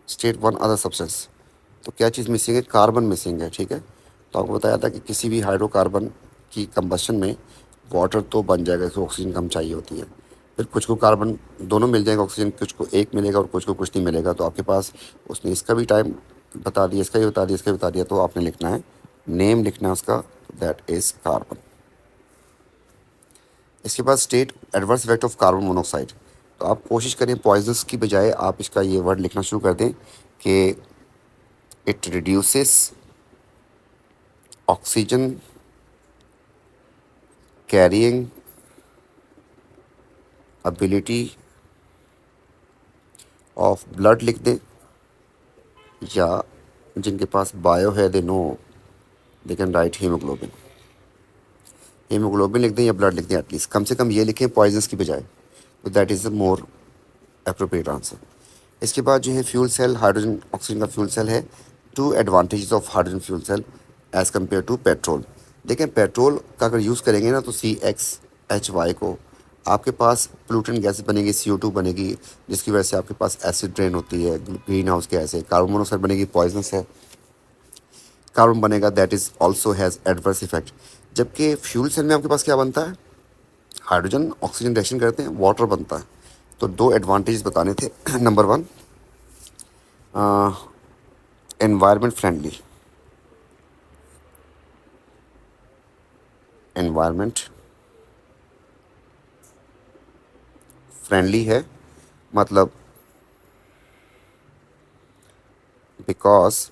स्टेट 1 अदर सब्सटेंस, तो क्या चीज़ मिसिंग है, कार्बन मिसिंग है, ठीक है। तो आपको बताया था कि किसी भी हाइड्रोकार्बन की कंबशन में वाटर तो बन जाएगा, इसको ऑक्सीजन कम चाहिए होती है। फिर कुछ को कार्बन दोनों मिल जाएगा, ऑक्सीजन कुछ को एक मिलेगा और कुछ को कुछ नहीं मिलेगा। तो आपके पास उसने इसका भी टाइम बता दिया, इसका भी बता दिया, इसका भी बता दिया। तो आपने लिखना है, नेम लिखना है उसका, दैट इज़ कार्बन। इसके बाद state adverse effect of carbon monoxide, तो आप कोशिश करें पॉइजनस की बजाय आप इसका ये वर्ड लिखना शुरू कर दें कि it reduces oxygen carrying ability of blood लिख दें, या जिनके पास बायो है they know they can write haemoglobin, haemoglobin लिख दें या ब्लड लिख दें, एटलीस्ट कम से कम ये लिखें पॉइजनस की बजाय। तो that is the more appropriate answer. इसके बाद जो है फ्यूल सेल, हाइड्रोजन ऑक्सीजन का फ्यूल सेल है। 2 advantages of hydrogen fuel cell as compare to petrol. देखें पेट्रोल का अगर यूज़ करेंगे ना, तो CXHY को आपके पास पोल्यूटेंट गैस बनेगी, CO2 बनेगी, जिसकी वजह से आपके पास एसिड रेन होती है, ग्रीन हाउस गैस है। कार्बन मोनोऑक्साइड बनेगी, पॉइजनस है। कार्बन बनेगा, that is also has adverse effect. जबकि फ्यूल सेल में आपके पास क्या बनता है, हाइड्रोजन ऑक्सीजन रिएक्शन करते हैं, वाटर बनता है। तो दो एडवांटेज बताने थे। Number one, environment friendly, environment friendly है, मतलब because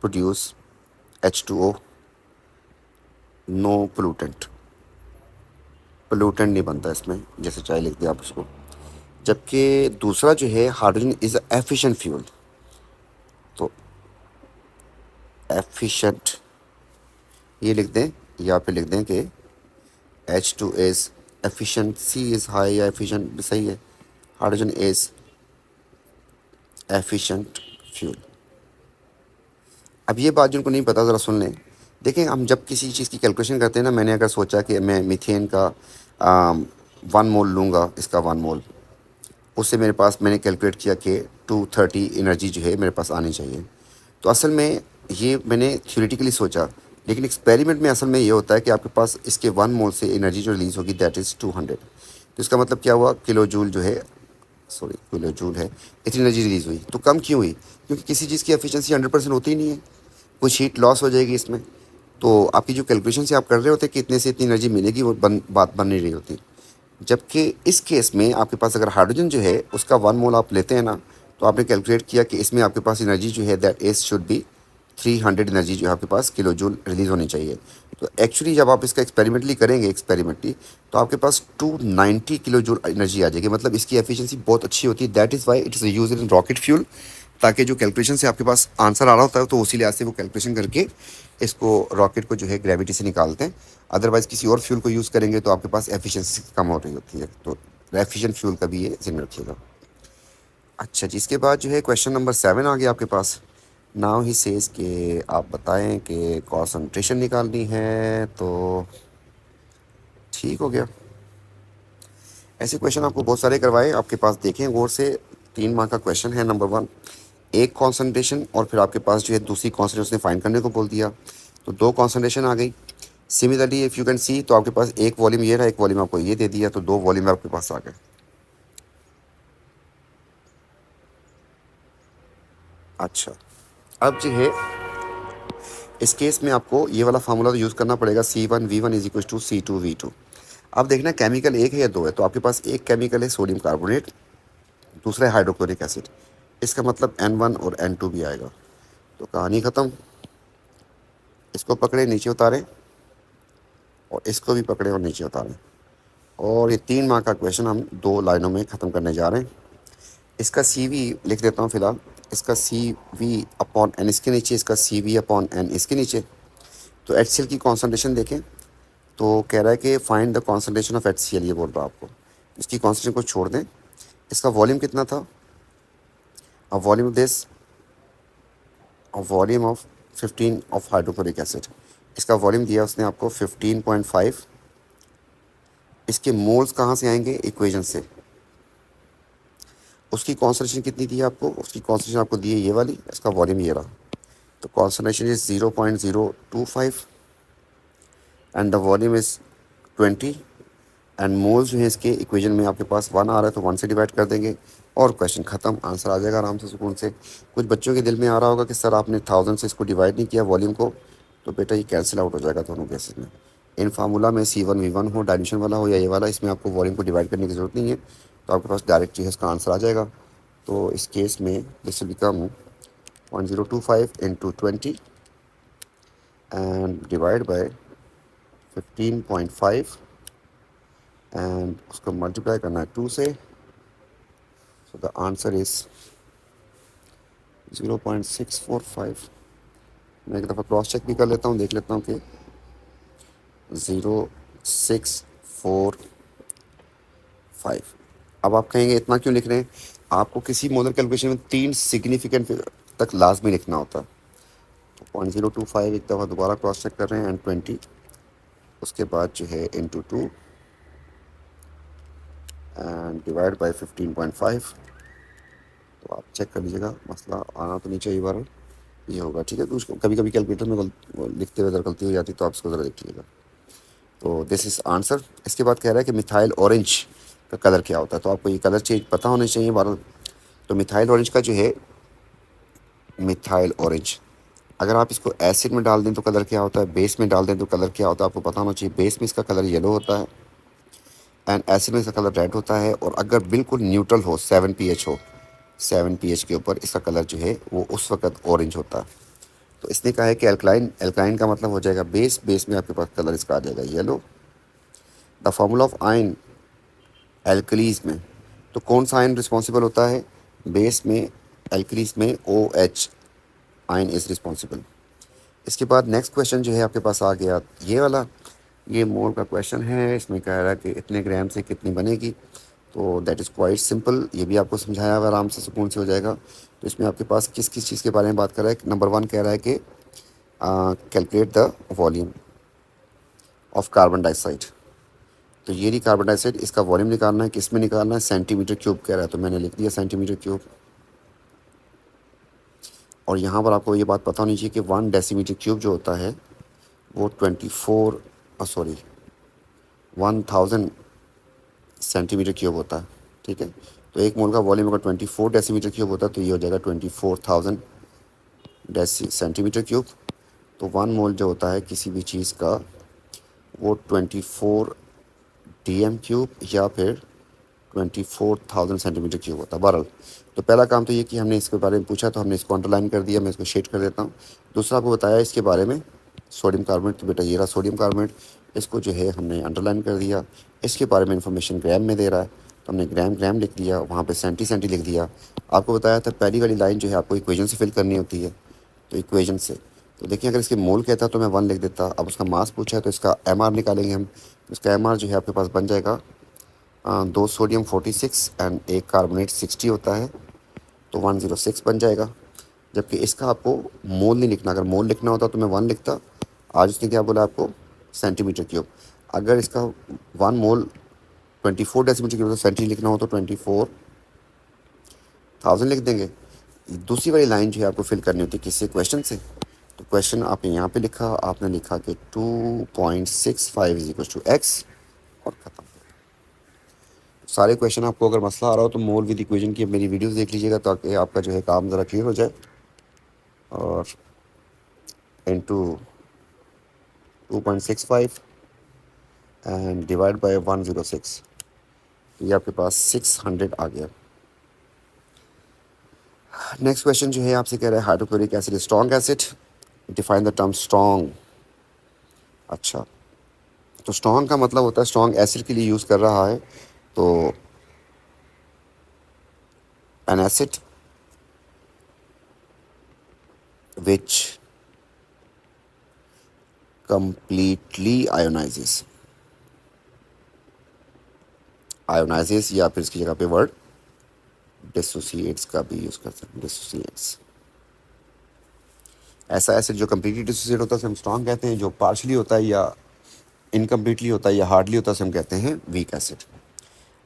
produce H2O, no pollutant, pollutant नहीं बनता इसमें, जैसे चाहे लिख दिया आप उसको। जबकि दूसरा जो है हाइड्रोजन इज़ एफिशिएंट फ्यूल, तो एफिशिएंट ये लिख दें, या पे लिख दें कि H2 is efficiency is high, या एफिशिएंट भी सही है, हाइड्रोजन इज़ एफिशिएंट फ्यूल। अब ये बात जिनको नहीं पता ज़रा सुन लें। देखें, हम जब किसी चीज़ की कैलकुलेशन करते हैं ना, मैंने अगर सोचा कि मैं मीथेन का 1 मोल लूँगा, इसका 1 मोल, उससे मेरे पास मैंने कैलकुलेट किया कि 230 एनर्जी जो है मेरे पास आनी चाहिए। तो असल में ये मैंने थ्योरेटिकली सोचा, लेकिन एक्सपेरिमेंट में असल में ये होता है कि आपके पास इसके 1 मोल से एनर्जी जो रिलीज़ होगी दैट इज़ 200। तो इसका मतलब क्या हुआ, किलो जूल जो है, सॉरी किलो जूल है, इतनी एनर्जी रिलीज़ हुई। तो कम क्यों हुई? क्योंकि किसी चीज़ की एफिशिएंसी 100% होती ही नहीं है, कुछ हीट लॉस हो जाएगी इसमें। तो आपकी जो कैलकुलेशन से आप कर रहे होते हैं कि इतने से इतनी एनर्जी मिलेगी, वो बात बन नहीं रही होती। जबकि इस केस में आपके पास अगर हाइड्रोजन जो है उसका 1 मोल आप लेते हैं ना, तो आपने कैलकुलेट किया कि इसमें आपके पास एनर्जी जो है that is should be 300 energy जो है आपके पास किलो जूल रिलीज़ होनी चाहिए। तो एक्चुअली जब आप इसका एक्सपेरिमेंटली करेंगे, एक्सपेरिमेंटली, तो आपके पास 290 किलो जूल एनर्जी आ जाएगी। मतलब इसकी एफिशिएंसी बहुत अच्छी होती है। That is why it is use in rocket fuel, ताकि जो कैलकुलेशन से आपके पास आंसर आ रहा होता है तो उसी लिहाज से वो कैलकुलेशन करके इसको रॉकेट को जो है ग्रेविटी से निकालते हैं। अदरवाइज़ किसी और फ्यूल को यूज़ करेंगे तो आपके पास एफिशिएंसी कम हो रही होती है। तो एफिशिएंट फ्यूल का भी ये ज़हन रखिएगा। अच्छा जी, इसके बाद जो है क्वेश्चन नंबर 7 आ गया आपके पास। नाउ ही सेज कि आप बताएं कि कॉन्सेंट्रेशन निकालनी है, तो ठीक हो गया। ऐसे क्वेश्चन आपको बहुत सारे करवाए, आपके पास देखें गौर से। 3 मार्क का क्वेश्चन है। नंबर वन, एक कॉन्सेंट्रेशन और फिर आपके पास जो है दूसरी कॉन्सेंट्रेशन उसने फाइंड करने को बोल दिया, तो 2 कॉन्सेंट्रेशन आ गई। सिमिलरली इफ़ यू कैन सी, तो आपके पास एक वॉल्यूम ये रहा, एक वॉल्यूम आपको ये दे दिया, तो 2 वॉल्यूम आपके पास आ गए। अच्छा, अब जो है इस केस में आपको ये वाला फार्मूला तो यूज़ करना पड़ेगा, C1V1 is equal to C2V2। अब देखना केमिकल एक है या दो है, तो आपके पास एक केमिकल है सोडियम कार्बोनेट, दूसरा है हाइड्रोक्लोरिक एसिड। इसका मतलब N1 और N2 भी आएगा। तो कहानी ख़त्म। इसको पकड़े नीचे उतारे, और इसको भी पकड़े और नीचे उतारें। और ये 3 मार्क का क्वेश्चन हम 2 लाइनों में ख़त्म करने जा रहे हैं। इसका CV लिख देता हूँ फ़िलहाल। इसका CV/N इसके नीचे, इसका CV/N इसके नीचे। तो HCl की कॉन्सेंट्रेशन देखें, तो कह रहा है कि find the concentration of HCl, ये बोल रहा है आपको। इसकी कॉन्सेंट्रेशन को छोड़ दें। इसका वॉल्यूम कितना था? अब volume of this, volume of 15 of hydrochloric acid, इसका वॉल्यूम दिया उसने आपको 15.5। इसके मोल्स कहाँ से आएंगे? इक्वेशन से। उसकी कॉन्सेंट्रेशन कितनी दी है आपको? उसकी कॉन्सेंट्रेशन आपको दी है ये वाली, इसका वॉल्यूम ये रहा। तो concentration is 0.025 and the volume is 20। And moles जो है इसके इक्वेशन में आपके पास 1 आ रहा है, तो 1 से डिवाइड कर देंगे और क्वेश्चन ख़त्म। आंसर आ जाएगा आराम से, सुकून से। कुछ बच्चों के दिल में आ रहा होगा कि सर आपने 1000 से इसको डिवाइड नहीं किया वॉल्यूम को, तो बेटा ये कैंसिल आउट हो जाएगा दोनों केसेस में। इन फार्मूला में C1V1 हो, डायल्यूशन वाला हो, या ये वाला, इसमें आपको वॉल्यूम को डिवाइड करने की ज़रूरत नहीं है। तो आपके पास डायरेक्ट जो है इसका आंसर आ जाएगा। तो इस केस में this will become 1025 into 20 and divide by 15.5 and उसको मल्टीप्लाई करना है 2 से। So the answer is 0.645। मैं एक दफ़ा क्रॉस चेक भी कर लेता हूँ, देख लेता हूँ कि 0.645। अब आप कहेंगे इतना क्यों लिख रहे हैं? आपको किसी मोलर कैलकुलेशन में 3 सिग्निफिकेंट तक लाजमी लिखना होता है। तो 0.025 एक दफ़ा दोबारा क्रॉस चेक कर रहे हैं, एंड 20, उसके बाद जो है इंटू 2 एंड डिवाइड बाई 15.5। तो आप चेक कर लीजिएगा, मसला आना तो नहीं चाहिए बार ये होगा, ठीक है। तो उसको कभी कभी कैलकुलेटर में लिखते हुए अगर गलती हो जाती तो आप इसको ज़रा देख लीजिएगा। तो दिस इज़ आंसर। इसके बाद कह रहा है कि मिथाइल ऑरेंज का कलर क्या होता है। तो आपको ये कलर चेंज पता होने चाहिए बहरहाल। तो मिथाइल ऑरेंज का जो है, मिथाइल ऑरेंज, अगर आप इसको एसिड में डाल दें तो कलर क्या होता है, बेस में डाल दें तो कलर क्या होता है, आपको पता होना चाहिए। बेस में इसका कलर येलो होता है एंड एसिड में इसका कलर रेड होता है। और अगर बिल्कुल न्यूट्रल हो, 7 pH हो, 7 pH के ऊपर इसका कलर जो है वो उस वक्त ऑरेंज होता है। तो इसने कहा है कि एल्कलाइन, एल्कलाइन का मतलब हो जाएगा बेस, बेस में आपके पास कलर इसका आ जाएगा yellow. The formula of ion alkalis में, तो कौन सा आयन रिस्पॉन्सिबल होता है बेस में, एल्कलीज में OH आयन इज़ रिस्पॉन्सिबल। इसके बाद नेक्स्ट क्वेश्चन जो है आपके पास आ गया ये वाला, ये मोल का क्वेश्चन है। इसमें कह रहा है कि इतने ग्राम से कितनी बनेगी। तो दैट इज़ क्वाइट सिंपल, ये भी आपको समझाया हुआ आराम से सुकून से हो जाएगा। तो इसमें आपके पास किस किस चीज़ के बारे में बात कर रहा है। नंबर 1 कह रहा है कि calculate the volume of carbon dioxide. तो ये रही कार्बन डाइऑक्साइड, इसका वॉल्यूम निकालना है, किस में निकालना है, सेंटीमीटर क्यूब कह रहा है। तो मैंने लिख दिया सेंटीमीटर क्यूब। और यहाँ पर आपको ये बात पता होनी चाहिए कि 1 डेसीमीटर क्यूब जो होता है वो 1000 सेंटीमीटर क्यूब होता है। ठीक है, तो एक मोल का वॉल्यूम अगर 24 डेसीमीटर क्यूब होता है तो ये हो जाएगा 24,000 सेंटीमीटर क्यूब। तो 1 मोल जो होता है किसी भी चीज़ का वो 24 DM³ या फिर 24,000 सेंटीमीटर क्यूब होता है बहरहाल। तो पहला काम तो ये कि हमने इसके बारे में पूछा तो हमने इसको अंडरलाइन कर दिया, मैं इसको शेड कर देता हूँ। दूसरा आपको बताया इसके बारे में सोडियम कार्बोनेट, तो बेटा ये रहा सोडियम कार्बोनेट, इसको जो है हमने अंडरलाइन कर दिया। इसके बारे में इंफॉर्मेशन ग्राम में दे रहा है तो हमने ग्राम ग्राम लिख दिया, वहाँ पे सेंटी सेंटी लिख दिया। आपको बताया था पहली वाली लाइन जो है आपको इक्वेशन से फिल करनी होती है, तो इक्वेशन से। तो देखिए अगर इसके मोल कहता तो मैं 1 लिख देता, अब उसका मास पूछा है तो इसका MR निकालेंगे हम। तो इसका MR जो है आपके पास बन जाएगा 2 सोडियम 46 एंड 1 कार्बोनेट 60 होता है, तो 106 बन जाएगा। जबकि इसका आपको मोल नहीं लिखना, अगर मोल लिखना होता तो मैं 1 लिखता। आज उसने क्या बोला आपको, सेंटीमीटर क्यूब। अगर इसका 1 मोल 24 डेसीमीटर क्यूब, तो सेंटी लिखना हो तो 24,000 लिख देंगे। दूसरी वाली लाइन जो है आपको फिल करनी होती है किससे, क्वेश्चन से। तो क्वेश्चन आपने यहाँ पे लिखा, आपने लिखा कि 2.65 = x और ख़त्म। सारे क्वेश्चन आपको अगर मसला आ रहा हो तो मोल विद इक्वेशन की मेरी वीडियोस देख लीजिएगा ताकि आपका जो है काम ज़रा क्लियर हो जाए। और इनटू 2.65 एंड डिवाइड बाय 106, ये आपके पास 600 आ गया। नेक्स्ट क्वेश्चन जो है आपसे कह रहा है hydrochloric acid strong acid, define the term strong. अच्छा, तो स्ट्रॉन्ग का मतलब होता है स्ट्रॉन्ग एसिड के लिए यूज़ कर रहा है। तो N acid which completely ionizes या फिर इसकी जगह पे वर्ड डिसोसिएट्स का भी यूज़ कर सकते हैं, डिसोसिएट्स। ऐसा एसिड जो कम्प्लीटली डिसोसिएट होता है उसे हम स्ट्रॉन्ग कहते हैं, जो पार्शली होता है या इनकम्प्लीटली होता है या हार्डली होता है उसे हम कहते हैं weak acid.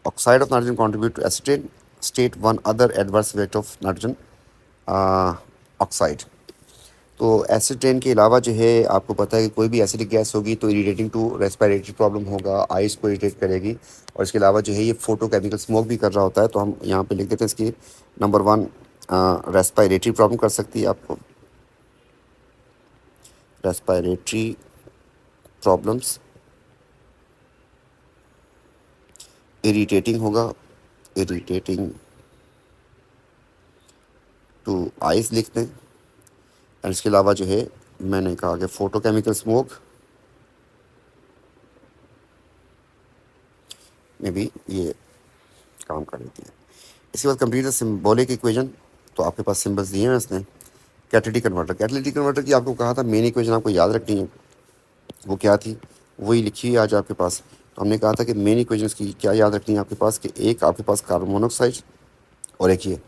Oxide of nitrogen contribute to acetate, state one other adverse effect of nitrogen oxide. तो एसिटेन के अलावा जो है आपको पता है कि कोई भी एसिडिक गैस होगी तो इरिटेटिंग टू रेस्पिरेटरी प्रॉब्लम होगा, आइस को इरिटेट करेगी। और इसके अलावा जो है ये फोटोकेमिकल स्मोक भी कर रहा होता है। तो हम यहाँ पे लिख देते हैं इसकी नंबर 1 रेस्पिरेटरी प्रॉब्लम कर सकती है आपको, रेस्पिरेटरी प्रॉब्लम्स, इरिटेटिंग होगा, इरिटेटिंग टू आइस लिख दें। और इसके अलावा जो है मैंने कहा कि फोटोकेमिकल स्मोक में भी ये काम कर लेती है। इसके बाद कंप्लीट द सिंबॉलिक इक्वेशन, तो आपके पास सिंबल्स दिए हैं इसने। कैटालिटिक कन्वर्टर, कैटालिटिक कन्वर्टर की आपको कहा था मेन इक्वेशन आपको याद रखनी है, वो क्या थी वही लिखी है आज आपके पास। तो हमने कहा था कि मेन इक्वेशन की क्या याद रखनी है आपके पास, कि एक आपके पास कार्बन मोनोऑक्साइड और एक ये,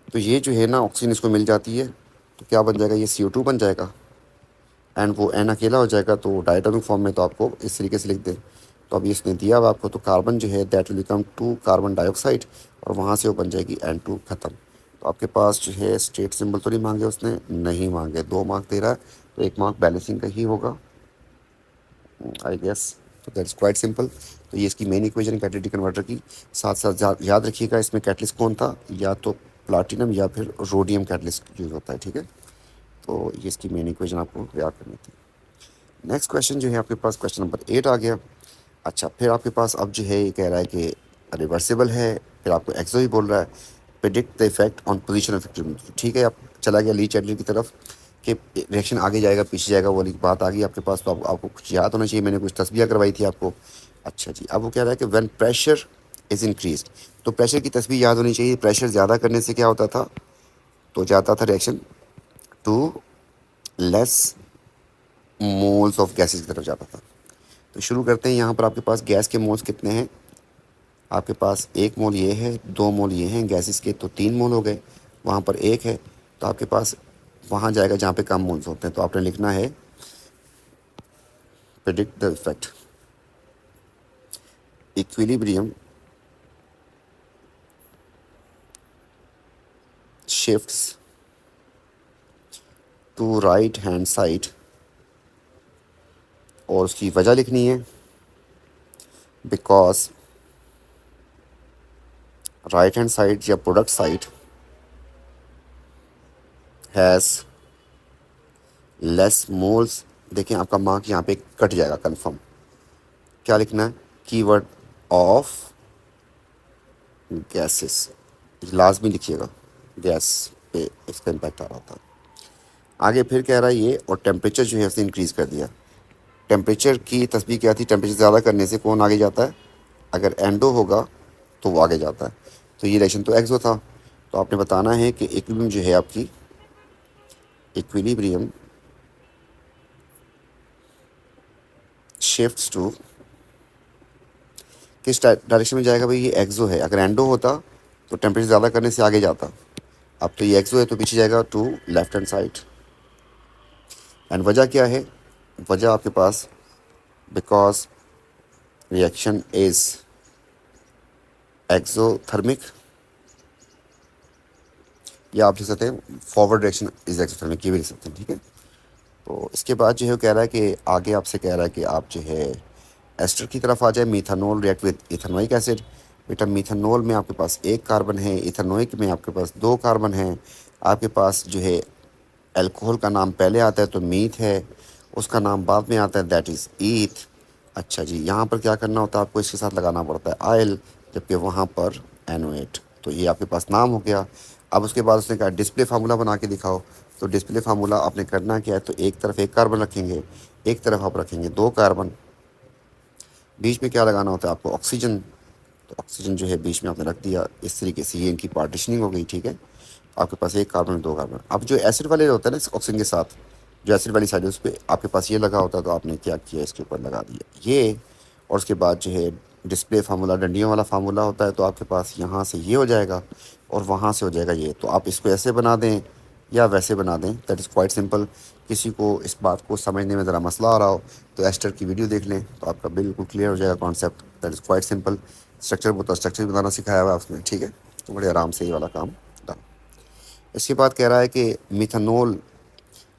तो ये जो है ना ऑक्सीजन इसको मिल जाती है तो क्या बन जाएगा, ये CO2 बन जाएगा एंड वो N अकेला हो जाएगा तो डायटोमिक फॉर्म में। तो आपको इस तरीके से लिख दें। तो अभी इसने दिया हुआ आपको, तो कार्बन जो है that will become 2 carbon dioxide और वहाँ से वो बन जाएगी N2 ख़त्म। तो आपके पास जो है स्टेट सिंबल तो नहीं मांगे उसने, नहीं मांगे, 2 मार्क दे रहा है तो 1 मार्क बैलेंसिंग का ही होगा आई गेस। तो दैट्स क्वाइट सिंपल। तो ये इसकी मेन इक्वेशन कैटेलिटिक कन्वर्टर की। साथ साथ याद रखिएगा इसमें कैटलिस्ट कौन था, या तो प्लाटिनम या फिर रोडियम कैटलिस्ट यूज़ होता है, ठीक है। तो ये इसकी मेन इक्वेशन आपको याद करनी थी। नेक्स्ट क्वेश्चन जो है आपके पास क्वेश्चन नंबर 8 आ गया। अच्छा, फिर आपके पास अब जो है ये कह रहा है कि रिवर्सिबल है, फिर आपको एक्सो ही बोल रहा है, predict the effect on position of equilibrium. ठीक है, आप चला गया ली चैडलर की तरफ कि रिएक्शन आगे जाएगा पीछे जाएगा, वो वाली बात आ गई आपके पास। तो आपको कुछ याद होना चाहिए, मैंने कुछ तस्बीह करवाई थी आपको। अच्छा जी, अब वो कह रहा है कि व्हेन प्रेशर इज़ इंक्रीज, तो प्रेशर की तस्बीह याद होनी चाहिए। प्रेशर ज़्यादा करने से क्या होता था, तो जाता था reaction to less moles of gases की तरफ जाता था। तो शुरू करते हैं। यहाँ पर आपके पास गैस के मोल्स कितने हैं, आपके पास 1 मोल ये है, 2 मोल ये हैं गैसेस के, तो 3 मोल हो गए। वहाँ पर 1 है, तो आपके पास वहाँ जाएगा जहाँ पे कम मोल्स होते हैं। तो आपने लिखना है predict the effect equilibrium shifts to right hand side, और उसकी वजह लिखनी है बिकॉज राइट हैंड साइड या product side has less moles. देखें आपका मार्क यहाँ पे कट जाएगा कंफर्म। क्या लिखना है, कीवर्ड ऑफ गैसेस, लाजमी लिखिएगा, गैस पे इसका इम्पैक्ट आ रहा था। आगे फिर कह रहा है ये, और टेम्परेचर जो है उसने इंक्रीज़ कर दिया। टेम्परेचर की तस्बीह क्या थी, टेम्परेचर ज़्यादा करने से कौन आगे जाता है, अगर एंडो होगा तो वो आगे जाता है। तो ये रिएक्शन तो एक्सो था। तो आपने बताना है कि इक्विलिब्रियम जो है आपकी, इक्विलिब्रियम शिफ्ट्स टू, किस डायरेक्शन में जाएगा भाई, ये एक्सो है। अगर एंडो होता तो टेम्परेचर ज़्यादा करने से आगे जाता, अब तो ये एक्सो है तो पीछे जाएगा to left hand side. And वजह क्या है, वजह आपके पास बिकॉज रिएक्शन इज़ एक्सोथर्मिक, या आप लिख सकते हैं फॉरवर्ड डायरेक्शन इज एक्सोथर्मिक, ये भी लिख सकते हैं, ठीक है। तो इसके बाद जो है वो कह रहा है कि आगे आपसे कह रहा है कि आप जो है एस्टर की तरफ आ जाए। मीथानोल रिएक्ट विद इथेनोइक एसिड। बेटा मीथानोल में आपके पास 1 कार्बन है, इथेनोइक में आपके पास 2 कार्बन हैं। आपके पास जो है अल्कोहल का नाम पहले आता है तो मीथ है, उसका नाम बाद में आता है दैट इज़ ईथ। अच्छा जी, यहाँ पर क्या करना होता है, आपको इसके साथ लगाना पड़ता है आयल, जबकि वहाँ पर एनोएट। तो ये आपके पास नाम हो गया। अब उसके बाद उसने कहा डिस्प्ले फार्मूला बना के दिखाओ। तो डिस्प्ले फार्मूला आपने करना क्या है, तो एक तरफ 1 कार्बन रखेंगे, एक तरफ आप रखेंगे 2 कार्बन, बीच में क्या लगाना होता है आपको, ऑक्सीजन। तो ऑक्सीजन जो है बीच में आपने रख दिया, इस तरीके से ये इनकी पार्टीशनिंग हो गई, ठीक है। आपके पास 1 कार्बन 2 कार्बन। अब जो एसिड वाले होता है ना ऑक्सीजन के साथ, जो एसिड वाली साइड है उस पर आपके पास ये लगा होता है, तो आपने क्या किया, इसके ऊपर लगा दिया ये। और उसके बाद जो है डिस्प्ले फार्मूला डंडियों वाला फार्मूला होता है, तो आपके पास यहाँ से ये हो जाएगा और वहाँ से हो जाएगा ये। तो आप इसको ऐसे बना दें या वैसे बना दें, दैट इज़ क्वाइट सिंपल। किसी को इस बात को समझने में ज़रा मसला आ रहा हो तो एस्टर की वीडियो देख लें, तो आपका बिल्कुल क्लियर हो जाएगा concept. That is quite simple. Structure वो तो स्ट्रक्चर बनाना सिखाया हुआ है उसमें, ठीक है। तो बड़े आराम से ये वाला काम डन। इसके बाद कह रहा है कि methanol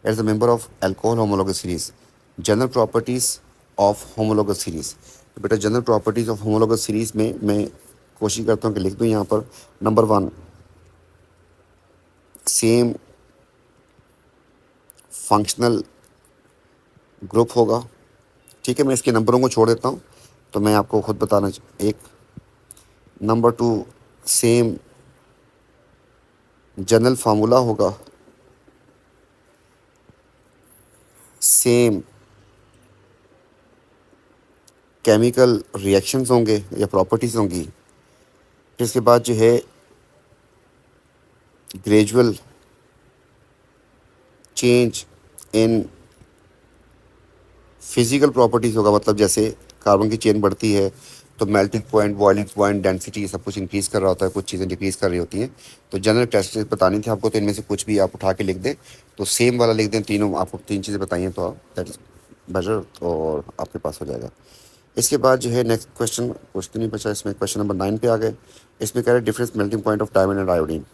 as a member of alcohol homologous series, general properties of homologous series. तो बेटा general properties of homologous series में मैं कोशिश करता हूँ कि लिख दूँ यहाँ पर नंबर 1 सेम फंक्शनल ग्रुप होगा, ठीक है। मैं इसके नंबरों को छोड़ देता हूँ तो मैं आपको खुद बताना एक। नंबर 2 सेम जनरल फार्मूला होगा, सेम केमिकल रिएक्शंस होंगे या प्रॉपर्टीज़ होंगी। फिर इसके बाद जो है gradual change in physical properties होगा, मतलब जैसे कार्बन की चेन बढ़ती है तो melting point, boiling point, density, सब कुछ इंक्रीज़ कर रहा होता है, कुछ चीज़ें डिक्रीज़ कर रही होती हैं। तो जनरल टेस्ट बतानी थी आपको, तो इनमें से कुछ भी आप उठा के लिख दें, तो सेम वाला लिख दें। तीनों आपको 3 चीज़ें बताई हैं, तो दैट इज़ बेटर, और आपके पास हो जाएगा। इसके बाद जो है नेक्स्ट क्वेश्चन, कुछ तो नहीं बचा इसमें, क्वेश्चन नंबर 9 पे आ गए। इसमें कह रहे हैं difference melting point of diamond and iodine.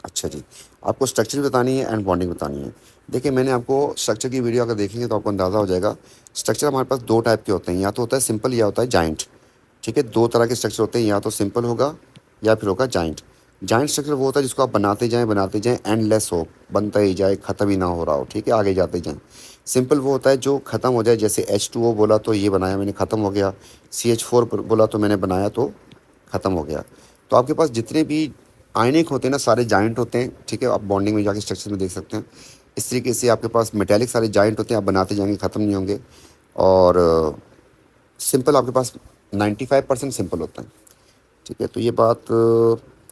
अच्छा जी, आपको स्ट्रक्चर बतानी है एंड बॉन्डिंग बतानी है। देखिए मैंने आपको स्ट्रक्चर की वीडियो अगर देखेंगे तो आपको अंदाज़ा हो जाएगा। स्ट्रक्चर हमारे पास 2 टाइप के होते हैं, या तो होता है सिंपल या होता है जाइंट। ठीक है। दो तरह के स्ट्रक्चर होते हैं, या तो सिंपल होगा या फिर होगा जाइंट। जाइंट स्ट्रक्चर वो होता है जिसको आप बनाते जाएं एंडलेस हो, बनता ही जाए, ख़त्म ही ना हो रहा हो, ठीक है, आगे जाते जाएं। सिंपल वो होता है जो ख़त्म हो जाए, जैसे H2O बोला तो ये बनाया मैंने, ख़त्म हो गया। CH4 बोला तो मैंने बनाया तो ख़त्म हो गया। तो आपके पास जितने भी आयनिक होते हैं ना, सारे जाइंट होते हैं, ठीक है। आप बॉन्डिंग में जाके स्ट्रक्चर में देख सकते हैं। इस तरीके से आपके पास मेटेलिक सारे जाइंट होते हैं, आप बनाते जाएंगे, ख़त्म नहीं होंगे। और सिंपल आपके पास 95% सिंपल होता है, ठीक है। तो ये बात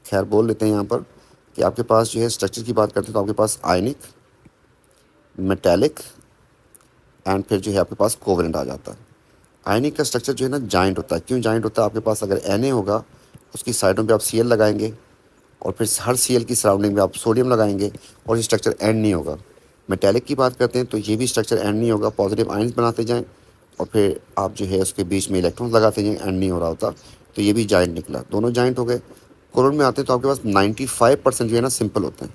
खैर बोल लेते हैं यहाँ पर कि आपके पास जो है स्ट्रक्चर की बात करते हैं तो आपके पास आयनिक, मेटेलिक एंड फिर जो है आपके पास कोवेलेंट आ जाता है। आयनिक का स्ट्रक्चर जो है ना जाइंट होता है। क्यों जाइंट होता है? आपके पास अगर Na होगा, उसकी साइडों पे आप Cl लगाएंगे, और फिर हर Cl की सराउंडिंग में आप सोडियम लगाएंगे, और ये स्ट्रक्चर एंड नहीं होगा। मेटेलिक की बात करते हैं तो ये भी स्ट्रक्चर एंड नहीं होगा, पॉजिटिव आयन्स बनाते जाएं, और फिर आप जो है उसके बीच में इलेक्ट्रॉन्स लगाते जाएं, एंड नहीं हो रहा होता। तो ये भी जाइंट निकला, दोनों जाइंट हो गए। कोरोन में आते हैं तो आपके पास 95% जो है ना सिंपल होते हैं।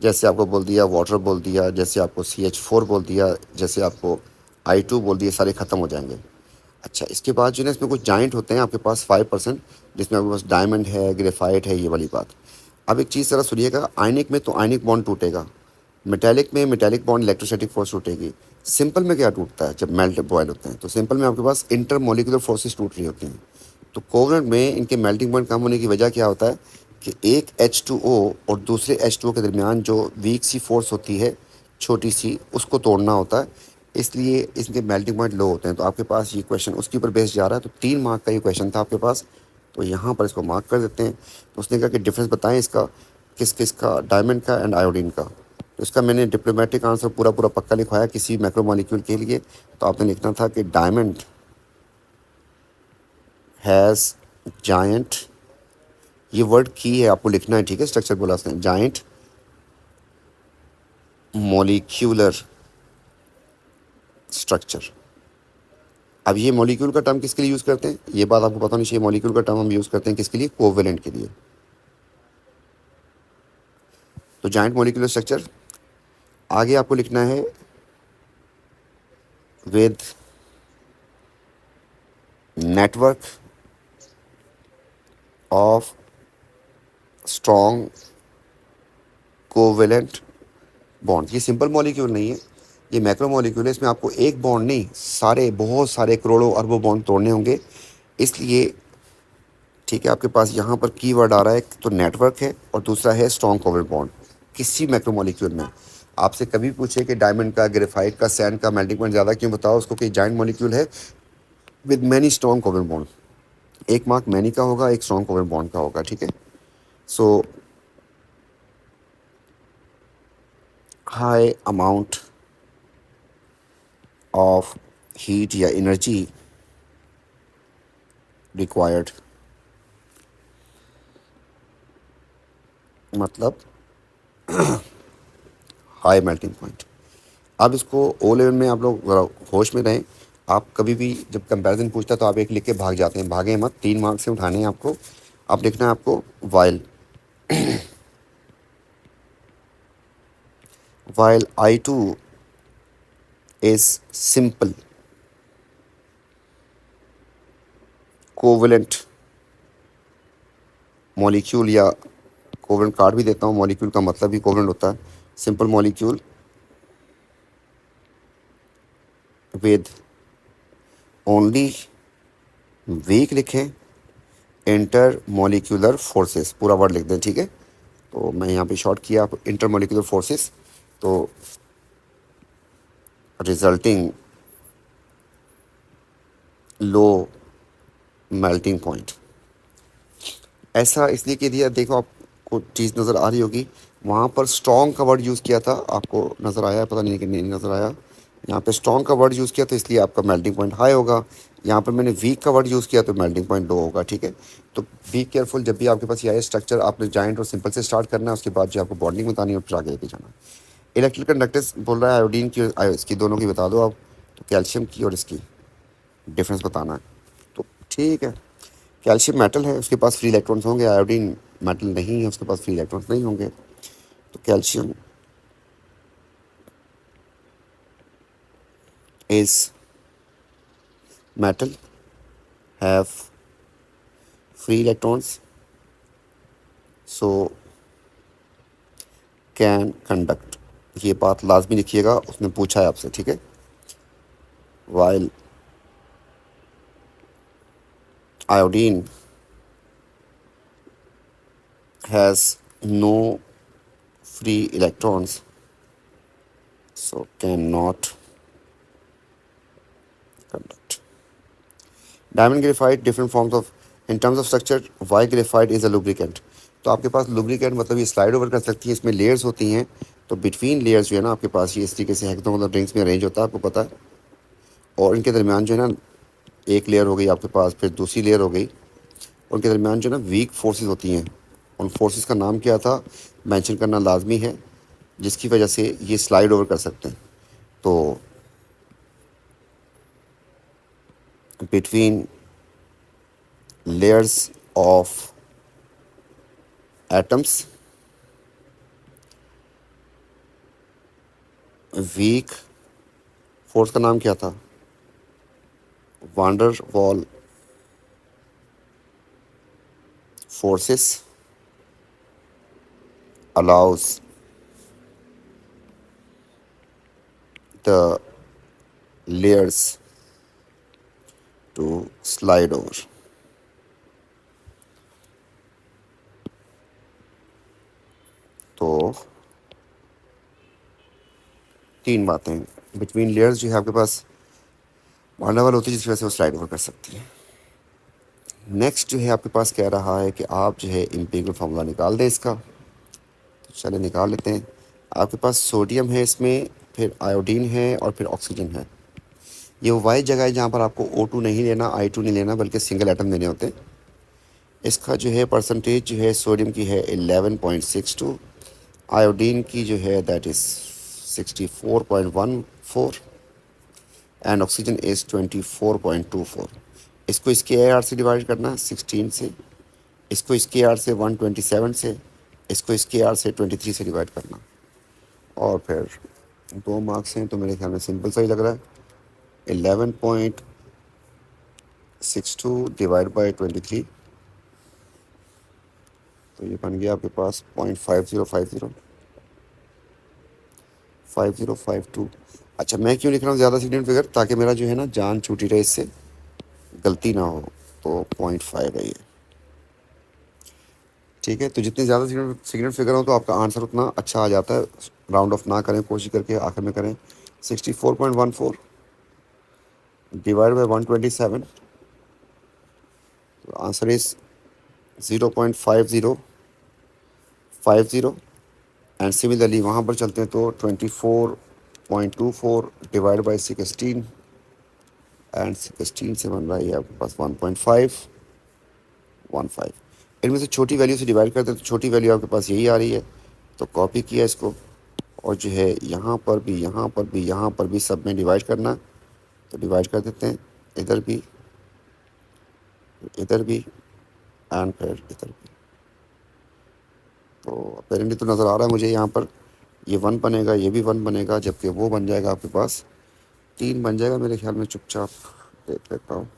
जैसे आपको बोल दिया वाटर बोल दिया, जैसे आपको CH4 बोल दिया, जैसे आपको I2 बोल दिया, सारे ख़त्म हो जाएंगे। अच्छा, इसके बाद जो है ना इसमें कुछ जाइंट होते हैं आपके पास 5%, जिसमें आपके पास डायमंड है, ग्रेफाइट है, ये वाली बात। अब एक चीज़ ज़रा सुनिएगा, आयनिक में तो आयनिक बॉन्ड टूटेगा, मेटेलिक में मेटेलिक बॉन्ड इलेक्ट्रोस्टैटिक फोर्स टूटेगी। सिंपल में क्या टूटता है? जब मेल्ट बॉयल होते हैं तो सिंपल में आपके पास इंटर मोलिकुलर फोर्सेस टूट रही होती हैं। तो कोवलेंट में इनके मेल्टिंग पॉइंट कम होने की वजह क्या होता है कि एक H2O और दूसरे H2O के दरमियान जो वीक सी फोर्स होती है, छोटी सी, उसको तोड़ना होता है, इसलिए इनके मेल्टिंग पॉइंट लो होते हैं। तो आपके पास ये क्वेश्चन उसके ऊपर बेस जा रहा है, तो 3 मार्क का ये क्वेश्चन था आपके पास। तो यहाँ पर इसको मार्क कर देते हैं। तो उसने कहा कि डिफरेंस बताएं इसका, किस किस का, डायमंड का एंड आयोडीन का। तो इसका मैंने डिप्लोमेटिक आंसर पूरा पूरा पक्का लिखवाया किसी मैक्रोमोलिक्यूल के लिए। तो आपने लिखना था कि डायमंड हैज़ जायंट, ये वर्ड की है, आपको लिखना है, ठीक है। स्ट्रक्चर बोला उसने, जायंट मोलिक्यूलर स्ट्रक्चर। अब ये मॉलिक्यूल का टर्म किसके लिए यूज़ करते हैं, ये बात आपको पता नहीं चाहिए। मॉलिक्यूल का टर्म हम यूज़ करते हैं किसके लिए? कोवेलेंट के लिए। तो जायंट मॉलिक्यूलर स्ट्रक्चर। आगे आपको लिखना है with network of strong covalent bond. ये सिंपल मॉलिक्यूल नहीं है, ये मैक्रो मॉलिक्यूल है। इसमें आपको एक बॉन्ड नहीं, सारे, बहुत सारे, करोड़ों अरबों बॉन्ड तोड़ने होंगे। इसलिए ठीक है, आपके पास यहाँ पर कीवर्ड आ रहा है, एक तो नेटवर्क है और दूसरा है स्ट्रॉन्ग कोवेलेंट बॉन्ड। किसी मैक्रो मॉलिक्यूल में आपसे कभी पूछे कि डायमंड का, ग्रेफाइट का, सैंड का मेल्टिंग पॉइंट ज़्यादा क्यों, बताओ उसको कि जाइंट मॉलिक्यूल है with many strong covalent bond. एक मार्क मैनी का होगा, एक स्ट्रॉन्ग कोवेलेंट बॉन्ड का होगा, ठीक है। सो हाई अमाउंट ऑफ हीट या एनर्जी रिक्वायर्ड, मतलब हाई मेल्टिंग पॉइंट। अब इसको ओ लेवल में आप लोग ज़रा होश में रहें। आप कभी भी जब कंपैरिजन पूछता है तो आप एक लिख के भाग जाते हैं, भागें मत, 3 मार्क से उठाने हैं आपको। अब लिखना है आपको while, while I2 is simple covalent molecule, या कोवेलेंट कार्ड भी देता हूँ, मॉलिक्यूल का मतलब भी कोवेलेंट होता है। Simple molecule with only, weak लिखें, इंटर मोलिकुलर फोर्सेस, पूरा वर्ड लिख दें, ठीक है। तो मैं यहाँ पे शॉर्ट किया आप इंटर मोलिकुलर फोर्सेस। तो रिजल्टिंग लो मेल्टिंग पॉइंट, ऐसा इसलिए कि दिया, देखो आपको चीज़ नज़र आ रही होगी, वहाँ पर स्ट्रॉन्ग का वर्ड यूज़ किया था, आपको नज़र आया, पता नहीं कि नहीं नज़र आया। यहाँ पे स्ट्रॉन्ग का वर्ड यूज़ किया तो इसलिए आपका मेल्टिंग पॉइंट हाई होगा। यहाँ पर मैंने वीक का वर्ड यूज़ किया तो मेल्टिंग पॉइंट लो होगा, ठीक है। तो बी केयरफुल, जब भी आपके पास ये आए स्ट्रक्चर, आपने जाइंट और सिंपल से स्टार्ट करना है, उसके बाद जो आपको बॉन्डिंग बतानी है और फिर आगे लेके जाना है। इलेक्ट्रिक कंडक्टर्स बोल रहा है आयोडीन की, इसकी दोनों की बता दो आप। तो कैल्शियम की और इसकी डिफरेंस बताना है। तो ठीक है, कैल्शियम मेटल है, उसके पास फ्री इलेक्ट्रॉन्स होंगे, आयोडीन मेटल नहीं है, उसके पास फ्री इलेक्ट्रॉन्स नहीं होंगे। तो calcium is metal have free electrons so can conduct. ये बात लाजमी लिखिएगा, उसने पूछा है आपसे, ठीक है। While iodine has no free electrons so cannot conduct. Diamond graphite different forms of in terms of structure why graphite is a lubricant। तो आपके पास lubricant मतलब ये स्लाइड ओवर कर सकती है, इसमें लेयर्स होती हैं, तो बिटवीन लेयर्स जो है ना आपके पास ये इस तरीके से हेक्सागोनल रिंग्स में अरेंज होता है, आपको पता है। और इनके दरमियान जो है ना एक लेयर हो गई आपके पास, फिर दूसरी लेयर हो गई, उनके दरमियान जो है ना वीक फोर्सेस होती हैं। उन फोर्सेस का नाम क्या था मेंशन करना लाजमी है, जिसकी वजह से ये स्लाइड ओवर कर सकते हैं। तो between layers of atoms weak force का नाम क्या था wander wall forces allows the layers to slide over। तो तीन बातें बिटवीन लेयर्स जो है आपके पास वांडावल होती है, जिसकी वजह से वो स्लाइड ओवर कर सकती है। नेक्स्ट जो है आपके पास कह रहा है कि आप जो है इंटीग्रल फार्मूला निकाल दें इसका, तो चले निकाल लेते हैं। आपके पास सोडियम है इसमें, फिर आयोडीन है और फिर ऑक्सीजन है। ये वो वाई जगह है जहाँ पर आपको O2 नहीं लेना, I2 नहीं लेना, बल्कि सिंगल एटम लेने होते हैं। इसका जो है परसेंटेज जो है सोडियम की है 11.62, आयोडीन की जो है that is 64.14 and oxygen is 24.24। इसको इसके AR से डिवाइड करना है 16 से, इसको इसके AR से 127 से, इसको इसके AR से 23 से डिवाइड करना। और फिर 2 मार्क्स हैं तो मेरे ख्याल में सिंपल सा ही लग रहा है। 11.62 डिवाइड बाई 23, तो ये बन गया आपके पास 0.5052। अच्छा, मैं क्यों लिख रहा हूँ ज़्यादा सिग्निफिकेंट फिगर, ताकि मेरा जो है ना जान छूटी रहे, इससे गलती ना हो। तो 0.5 है ये, ठीक है। तो जितने ज़्यादा सिग्निफिकेंट फिगर हो तो आपका आंसर उतना अच्छा आ जाता है। राउंड ऑफ ना करें, कोशिश करके आखिर में करें। 64.14 डिवाइड बाई 127, तो आंसर इज़ 0.5050। एंड सिमिलरली वहाँ पर चलते हैं तो 24.24 डिवाइड बाई 16 एंड 16 से बन रहा है आपके पास 1.515। इनमें से छोटी वैल्यू से डिवाइड करते हैं तो छोटी वैल्यू आपके पास यही आ रही है, तो कॉपी किया इसको, और जो है यहाँ पर भी, यहाँ पर भी, यहाँ पर भी सब में डिवाइड करना, तो डिवाइड कर देते हैं। इधर भी, इधर भी एंड फिर इधर भी। तो अपेरेंटली तो नज़र आ रहा है मुझे यहाँ पर ये 1 बनेगा, ये भी 1 बनेगा, जबकि वो बन जाएगा आपके पास 3 बन जाएगा मेरे ख्याल में। चुपचाप देख लेता हूँ।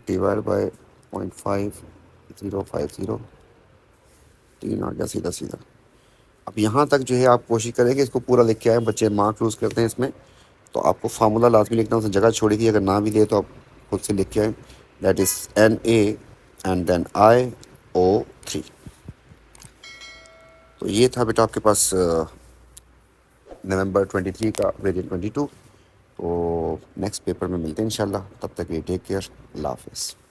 डिवाइड बाय 0.5050, 3 आ गया सीधा सीधा। अब यहाँ तक जो है आप कोशिश करेंगे इसको पूरा लिख के आए। बच्चे मार्क लूज़ करते हैं इसमें, तो आपको फार्मूला लाजमी लिखना, उसने जगह छोड़ी थी, अगर ना भी दे तो आप खुद से लिख के आए। That is Na and then IO3। तो ये था बेटा आपके पास नवंबर 23 का वेरिएंट 22। तो नेक्स्ट पेपर में मिलते हैं इंशाल्लाह, तब तक ये टेक केयर, अल्लाह हाफ़िज़।